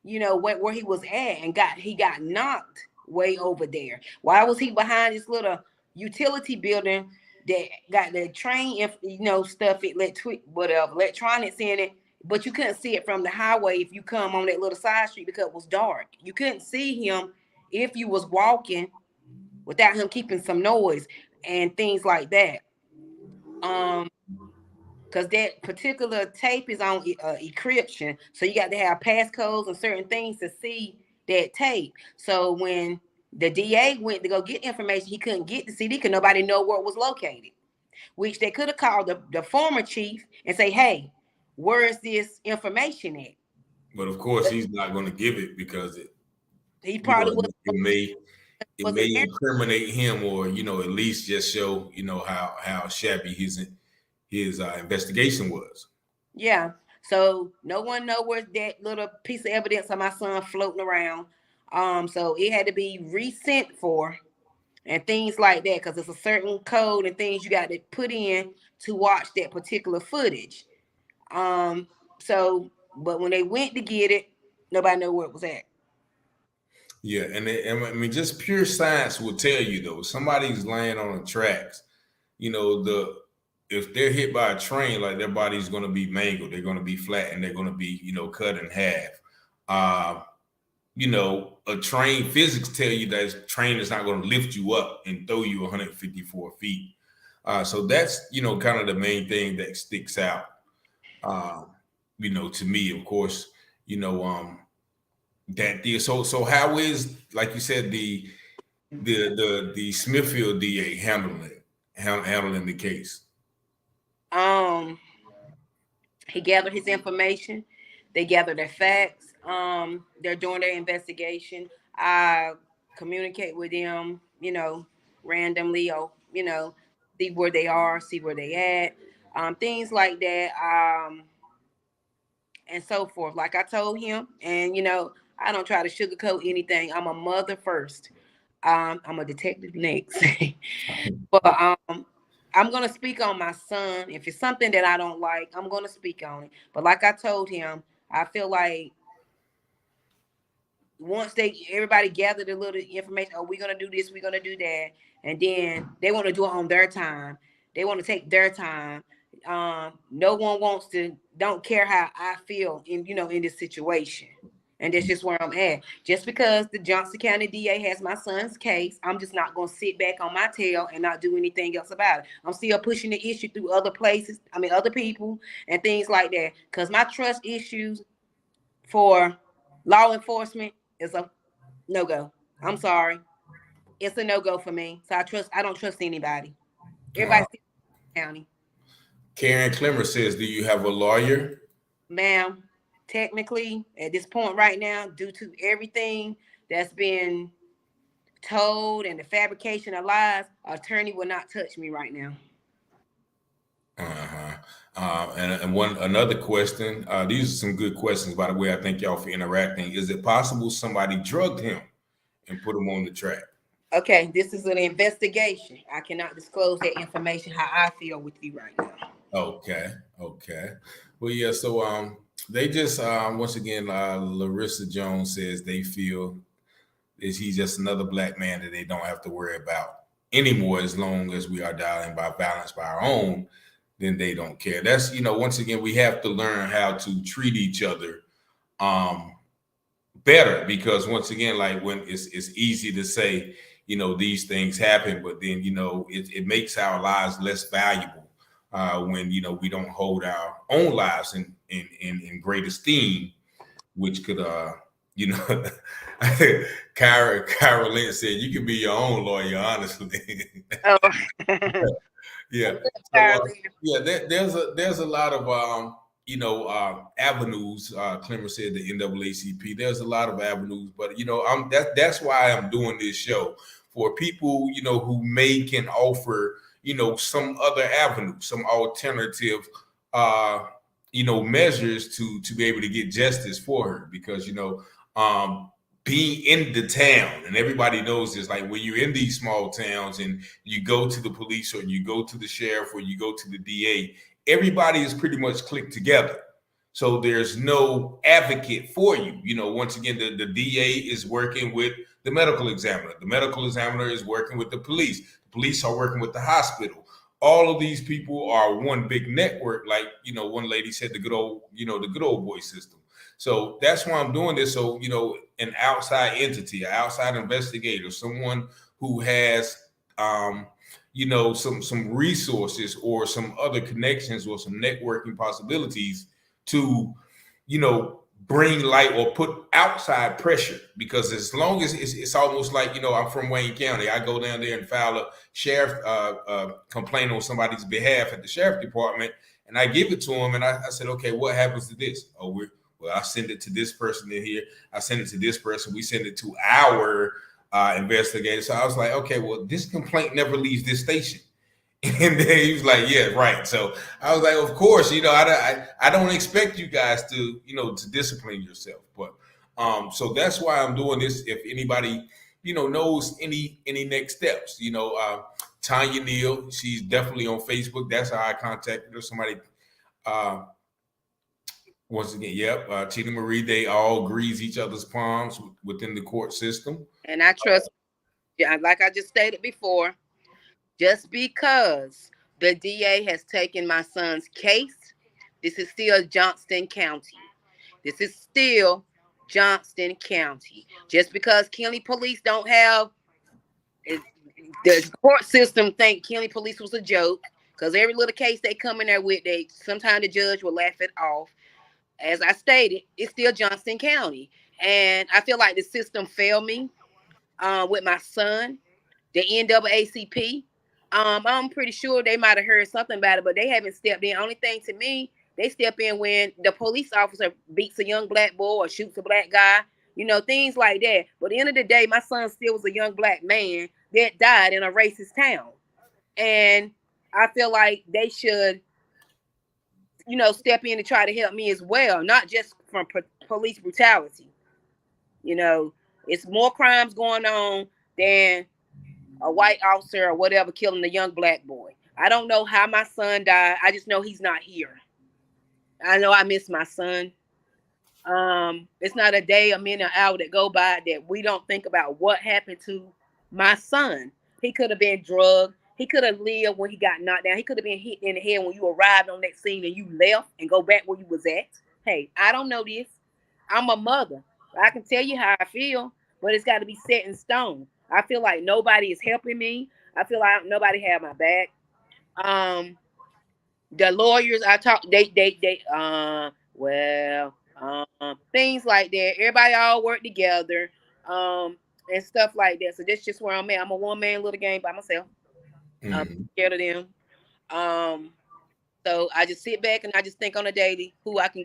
You know, where he was at, and he got knocked way over there. Why was he behind this little utility building that got the train, stuff, whatever, electronics in it, but you couldn't see it from the highway if you come on that little side street because it was dark. You couldn't see him if you was walking without him keeping some noise and things like that. Because that particular tape is on encryption, so you got to have passcodes and certain things to see that tape. So when the DA went to go get information, he couldn't get the CD because nobody know where it was located, which they could have called the former chief and say, hey, where is this information at? But of course, he's not going to give it because he probably it may incriminate him, or at least just show how shabby his investigation was. Yeah. So no one knows where that little piece of evidence of my son floating around. So it had to be resent for and things like that, because it's a certain code and things you got to put in to watch that particular footage. But when they went to get it, nobody knew where it was at. Yeah, and I mean, just pure science will tell you though, somebody's laying on the tracks, if they're hit by a train, like their body's going to be mangled, they're going to be flat, and they're going to be, cut in half. A train physics tell you that a train is not going to lift you up and throw you 154 feet. So that's, kind of the main thing that sticks out, to me, of course, that deal. So how is, like you said, the Smithfield DA handling the case? He gathered his information. They gathered their facts. They're doing their investigation. I communicate with them, randomly, or, see where they are, see where they at, things like that, and so forth. Like I told him, and, I don't try to sugarcoat anything. I'm a mother first. I'm a detective next. But I'm going to speak on my son. If it's something that I don't like, I'm going to speak on it. But like I told him, I feel like once everybody gathered a little information, oh, we're going to do this, we're going to do that, and then they want to do it on their time. They want to take their time. No one don't care how I feel in this situation. And that's just where I'm at. Just because the Johnson County DA has my son's case, I'm just not going to sit back on my tail and not do anything else about it. I'm still pushing the issue through other places, other people and things like that. Because my trust issues for law enforcement is a no-go. I'm sorry. It's a no-go for me. So I don't trust anybody. Everybody's in the county. Karen Clemmer says, do you have a lawyer? Ma'am. Technically, at this point right now, due to everything that's been told and the fabrication of lies, attorney will not touch me right now. And another question. These are some good questions, by the way. I thank y'all for interacting. Is it possible somebody drugged him and put him on the track? Okay, this is an investigation. I cannot disclose that information how I feel with you right now. Okay. Well, yeah. So they just once again, Larissa Jones says they feel is he's just another black man that they don't have to worry about anymore, as long as we are dialing by violence by our own. Then they don't care. That's, once again, we have to learn how to treat each other better, because once again, like when it's easy to say, these things happen, but then, it makes our lives less valuable when, we don't hold our own lives in great esteem, which could, Kyra Lynn said, you can be your own lawyer, honestly. Yeah. So, there's a lot of avenues. Clemmer said the NAACP. There's a lot of avenues, but that's why I'm doing this show for people who can offer some other avenue, some alternative measures to be able to get justice for her, because being in the town, and everybody knows this, like when you're in these small towns and you go to the police or you go to the sheriff or you go to the DA, everybody is pretty much clicked together. So there's no advocate for you. Once again, the DA is working with the medical examiner. The medical examiner is working with the police. The police are working with the hospital. All of these people are one big network, like, one lady said, the good old boy system. So that's why I'm doing this. So, an outside entity, an outside investigator, someone who has, some resources or some other connections or some networking possibilities to, bring light or put outside pressure. Because as long as it's almost like, I'm from Wayne County, I go down there and file a sheriff complaint on somebody's behalf at the sheriff department, and I give it to them, and I said, okay, what happens to this? Well, I send it to this person in here. I send it to this person. We send it to our investigator. So I was like, okay, well, this complaint never leaves this station. And then he was like, yeah, right. So I was like, of course, I don't expect you guys to, to discipline yourself. But so that's why I'm doing this. If anybody, knows any next steps, Tonya Neal, she's definitely on Facebook. That's how I contacted her. Somebody, once again, yep, Tina Marie, they all grease each other's palms within the court system. And I trust, like I just stated before, just because the DA has taken my son's case, this is still Johnston County. This is still Johnston County. Just because Kinley Police don't have, the court system think Kinley Police was a joke, because every little case they come in there with, sometimes the judge will laugh it off. As I stated, it's still Johnston County. And I feel like the system failed me with my son, the NAACP. I'm pretty sure they might have heard something about it, but they haven't stepped in. Only thing to me, they step in when the police officer beats a young black boy or shoots a black guy, things like that. But at the end of the day, my son still was a young black man that died in a racist town. And I feel like they should, step in and try to help me as well, not just from police brutality. It's more crimes going on than a white officer or whatever killing a young black boy. I don't know how my son died. I just know he's not here. I know I miss my son. It's not a day, a minute, an hour that go by that we don't think about what happened to my son. He could have been drugged. He could have lived when he got knocked down. He could have been hit in the head when you arrived on that scene and you left and go back where you was at. Hey, I don't know this. I'm a mother. I can tell you how I feel, but it's got to be set in stone. I feel like nobody is helping me. I feel like nobody have my back. The lawyers I talk, things like that. Everybody all work together, and stuff like that. So that's just where I'm at. I'm a one-man little game by myself. I'm scared of them. So I just sit back and I just think on a daily who I can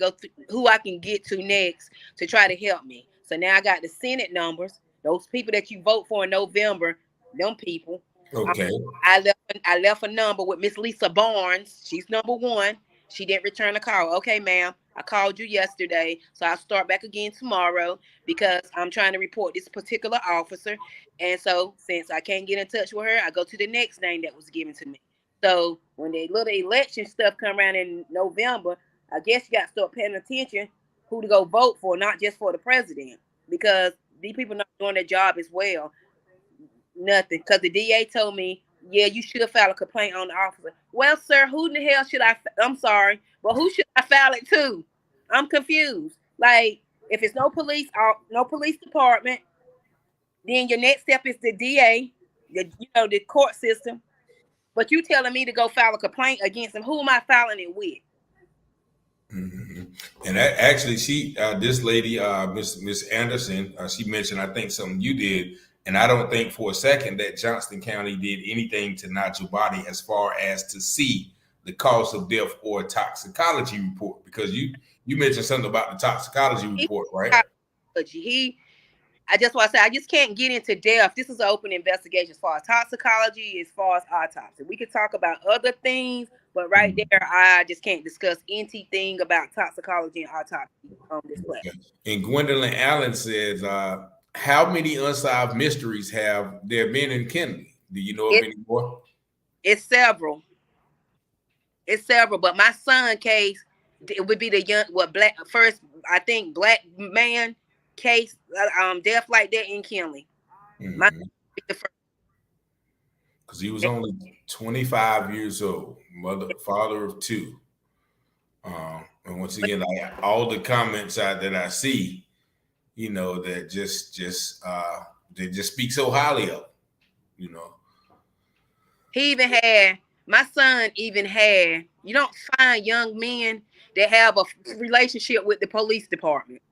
get to next to try to help me. So now I got the Senate numbers. Those people that you vote for in November, them people. Okay. I left a number with Miss Lisa Barnes. She's number one. She didn't return a call. Okay, ma'am. I called you yesterday, so I'll start back again tomorrow because I'm trying to report this particular officer. And so since I can't get in touch with her, I go to the next name that was given to me. So when the little election stuff come around in November, I guess you got to start paying attention who to go vote for, not just for the president, because these people not doing their job as well. Nothing. Because the DA told me, yeah, you should file a complaint on the officer. Well, sir, who in the hell should I'm sorry, but who should I file it to? I'm confused. Like, if it's no police department, then your next step is the DA, the court system. But you telling me to go file a complaint against him. Who am I filing it with? Mm-hmm. And actually, this lady, Miss Anderson, she mentioned, I think, something you did. And I don't think for a second that Johnston County did anything to Niz'Jahlik as far as to see the cause of death or a toxicology report? Because you mentioned something about the toxicology report, right? I just want to say I just can't get into depth. This is an open investigation as far as toxicology, as far as autopsy. We could talk about other things, but right there, I just can't discuss anything about toxicology and autopsy on this platform. And Gwendolyn Allen says, how many unsolved mysteries have there been in Kenley? Do you know of any more? It's several. But my son case, it would be the black man case, death like that in Kenley. Because he was only 25 years old, father of two. And once again, like all the comments that I see, you know, that they just speak so highly of, you know. My son even had, you don't find young men that have a relationship with the police department.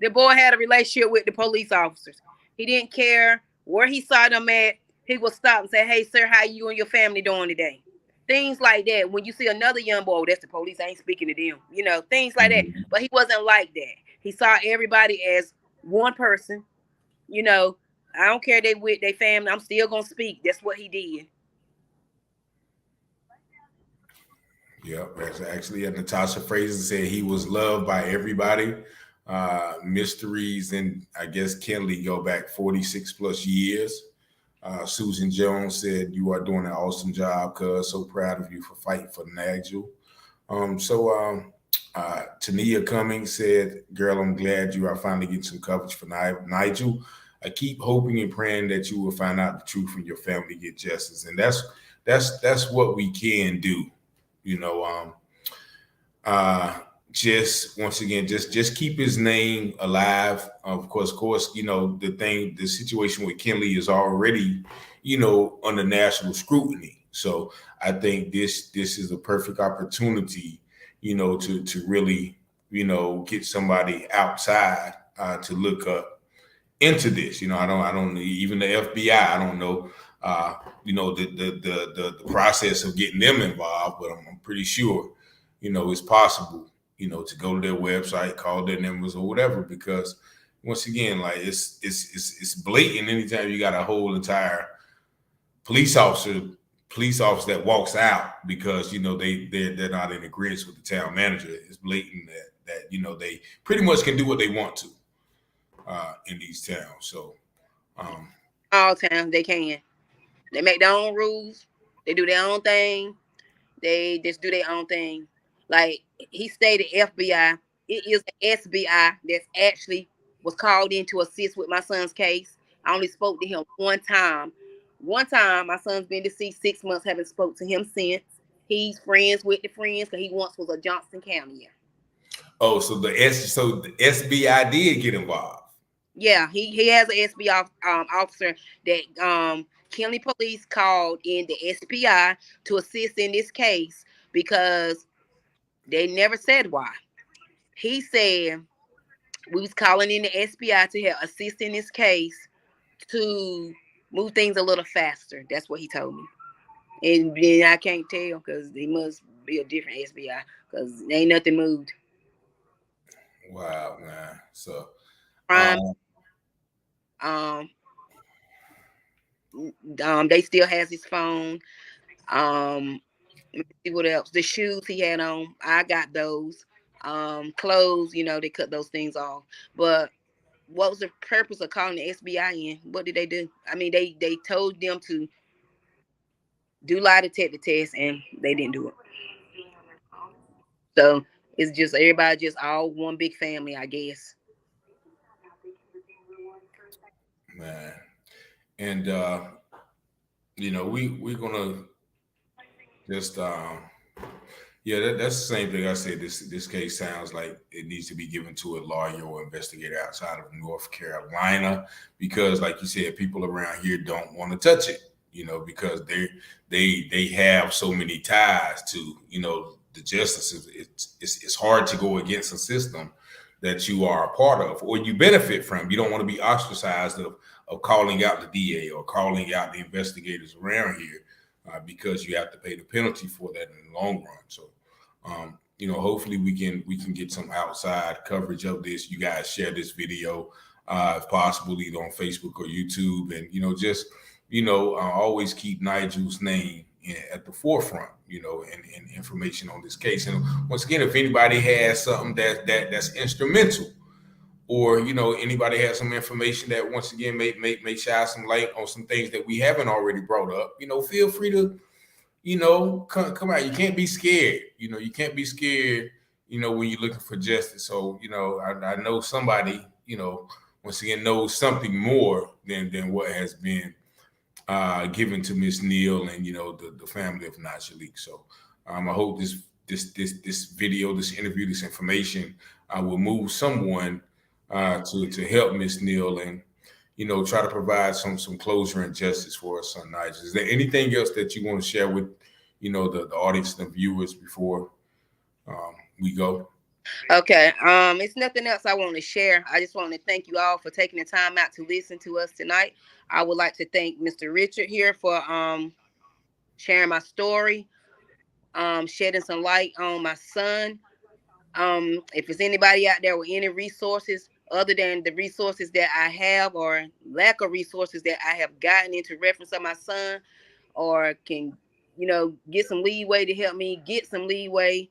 The boy had a relationship with the police officers. He didn't care where he saw them at. He would stop and say, "Hey, sir, how you and your family doing today?" Things like that. When you see another young boy, that's the police, I ain't speaking to them. You know, things like that. But he wasn't like that. He saw everybody as one person. You know, I don't care they with their family. I'm still going to speak. That's what he did. Yep, that's actually Natasha Fraser said he was loved by everybody. Mysteries and I guess Kenley go back 46 plus years. Susan Jones said, "You are doing an awesome job, cuz. So proud of you for fighting for Nigel." Tonya Cummings said, "Girl, I'm glad you are finally getting some coverage for Nigel. I keep hoping and praying that you will find out the truth and your family get justice." And that's what we can do, you know. Just once again, just keep his name alive. Of course, you know, the situation with Kenley is already, you know, under national scrutiny. So I think this is a perfect opportunity, you know, to really, you know, get somebody outside to look up into this. You know, I don't even the FBI. I don't know, you know, the process of getting them involved, but I'm pretty sure, you know, it's possible, you know, to go to their website, call their numbers or whatever, because once again, like it's blatant. Anytime you got a whole entire police officer that walks out because, you know, they're not in agreement with the town manager, it's blatant that you know, they pretty much can do what they want to in these towns. So all towns they can. They make their own rules. They do their own thing. They just do their own thing. Like he stated, FBI. It is the SBI that's actually was called in to assist with my son's case. I only spoke to him one time. One time, my son's been deceased 6 months. Haven't spoke to him since. He's friends with the friends because he once was a Johnson County. Oh, so the SBI did get involved. Yeah, he has an SBI officer that Kenley Police called in the SBI to assist in this case because they never said why. He said we was calling in the SBI to help assist in this case to move things a little faster. That's what he told me. And then I can't tell because they must be a different SBI because ain't nothing moved. Wow, man. So they still has his phone. Let me see what else. The shoes he had on, I got those. Clothes, you know, they cut those things off. But what was the purpose of calling the SBI in? What did they do? I mean, they told them to do lie detector tests, and they didn't do it. So it's just everybody just all one big family, I guess. Man. And you know, we're gonna just that's the same thing I said. This case sounds like it needs to be given to a lawyer or investigator outside of North Carolina, because like you said, people around here don't want to touch it, you know, because they have so many ties to, you know, the justice. It's hard to go against a system that you are a part of or you benefit from. You don't want to be ostracized of calling out the DA or calling out the investigators around here. because you have to pay the penalty for that in the long run. So, hopefully we can get some outside coverage of this. You guys share this video, if possible, either on Facebook or YouTube, and always keep Nigel's name at the forefront, and information on this case. And once again, if anybody has something that's instrumental, or anybody has some information that once again may shine some light on some things that we haven't already brought up, feel free to come out. You can't be scared. You can't be scared, when you're looking for justice. So, I know somebody, once again, knows something more than what has been given to Miss Neal and, the family of Niz'Jahlik. So I hope this video, this interview, this information will move someone to help Miss Neal and, try to provide some closure and justice for her son Nigel. Is there anything else that you want to share with, the audience and the viewers before we go? Okay. It's nothing else I want to share. I just want to thank you all for taking the time out to listen to us tonight. I would like to thank Mr. Richard here for sharing my story, shedding some light on my son. If there's anybody out there with any resources other than the resources that I have or lack of resources that I have gotten into reference of my son, or can, get some leeway to help me get some leeway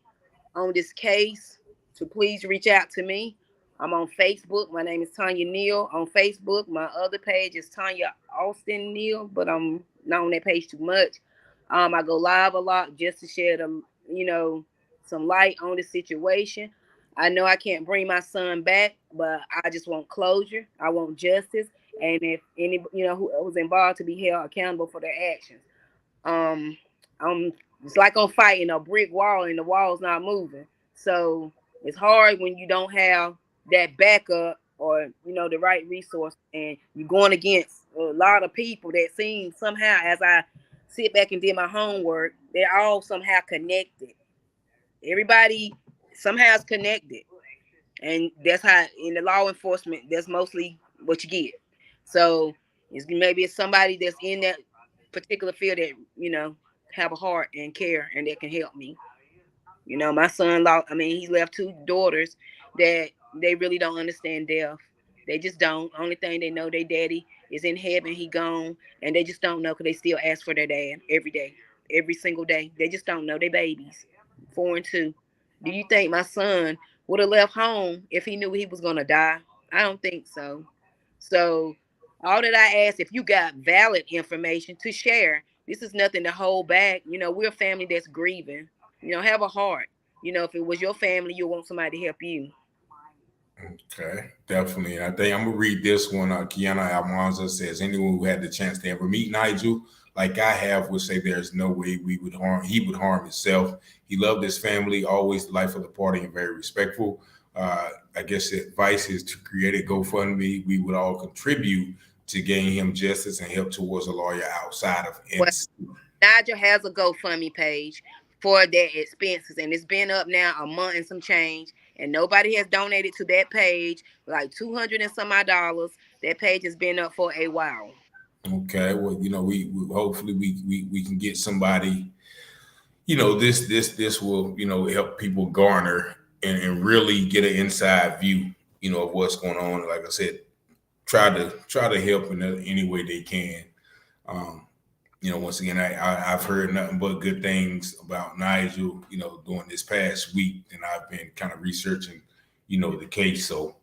on this case, to please reach out to me. I'm on Facebook. My name is Tonya Neal on Facebook. My other page is Tonya Austin Neal, but I'm not on that page too much. I go live a lot just to shed some light on the situation. I know I can't bring my son back, but I just want closure. I want justice, and if any who was involved to be held accountable for their actions. It's like I'm fighting a brick wall and the wall's not moving. So it's hard when you don't have that backup or the right resource, and you're going against a lot of people that seem somehow, as I sit back and did my homework, they're all somehow connected. Everybody somehow is connected, and that's how in the law enforcement, that's mostly what you get. So maybe it's somebody that's in that particular field that have a heart and care and that can help me. My son he left 2 daughters that they really don't understand death. They just don't. Only thing they know, their daddy is in heaven, he gone, and they just don't know because they still ask for their dad every day, every single day. They just don't know. They babies, 4 and 2. Do you think my son would have left home if he knew he was going to die? I don't think so. So all that I ask, if you got valid information to share, this is nothing to hold back. We're a family that's grieving. Have a heart. If it was your family, you want somebody to help you. Okay, definitely. I think I'm gonna read this one. Kiana Almanza says, anyone who had the chance to ever meet Nigel, like I have, would say there's no way he would harm himself. He loved his family, always the life of the party, and very respectful. I guess the advice is to create a GoFundMe. We would all contribute to gain him justice and help towards a lawyer outside of innocence. Nigel has a GoFundMe page for their expenses, and it's been up now a month and some change, and nobody has donated to that page, like $200 and some odd. That page has been up for a while. Okay, well, we hopefully we can get somebody, this will help people garner and really get an inside view, of what's going on. Like I said, try to help in any way they can. Once again, I've heard nothing but good things about Nigel, during this past week, and I've been kind of researching, the case. So,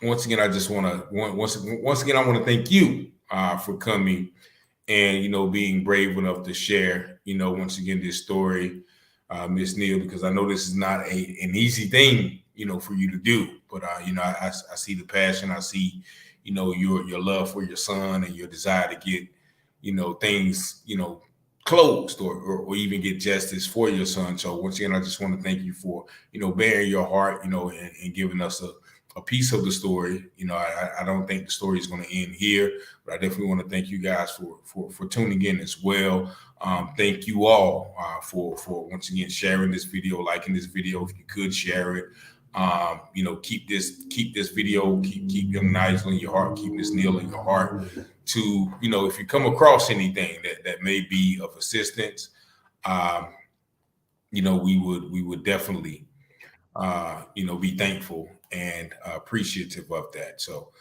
once again, I just want to thank you for coming and, being brave enough to share, once again, this story, Miss Neal, because I know this is not an easy thing, for you to do, but, I see the passion. I see, your love for your son and your desire to get, things, closed or even get justice for your son. So once again, I just want to thank you for, bearing your heart, and giving us a piece of the story. I don't think the story is going to end here, but I definitely want to thank you guys for tuning in as well. Thank you all for once again sharing this video, liking this video if you could share it. keep this video, keep young Nigel in your heart, keep Miss Neal in your heart. To if you come across anything that may be of assistance, we would definitely be thankful and appreciative of that. So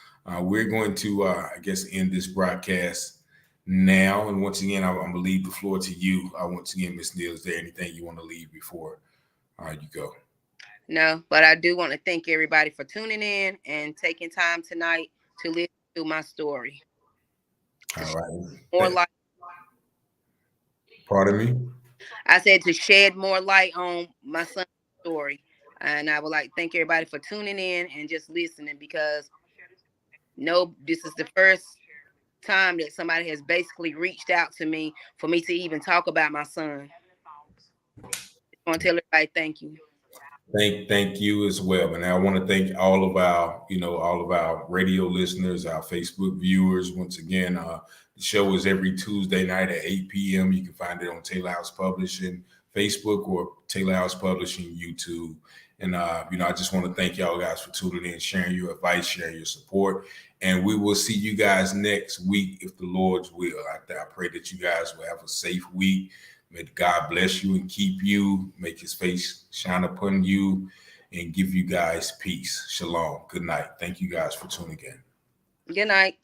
we're going to I guess end this broadcast now. And once again, I'm gonna leave the floor to you. Once again, Miss Neal, is there anything you want to leave before you go? No, but I do want to thank everybody for tuning in and taking time tonight to listen to my story. All right. More light. Pardon me? I said to shed more light on my son's story. And I would like to thank everybody for tuning in and just listening, because this is the first time that somebody has basically reached out to me for me to even talk about my son. I want to tell everybody thank you. Thank you as well. And I want to thank all of our radio listeners, our Facebook viewers. Once again, the show is every Tuesday night at 8 p.m. You can find it on Taylor House Publishing Facebook or Taylor House Publishing YouTube. And I just want to thank y'all guys for tuning in, sharing your advice, sharing your support. And we will see you guys next week if the Lord's will. I pray that you guys will have a safe week. May God bless you and keep you, make his face shine upon you, and give you guys peace. Shalom. Good night. Thank you guys for tuning in. Good night.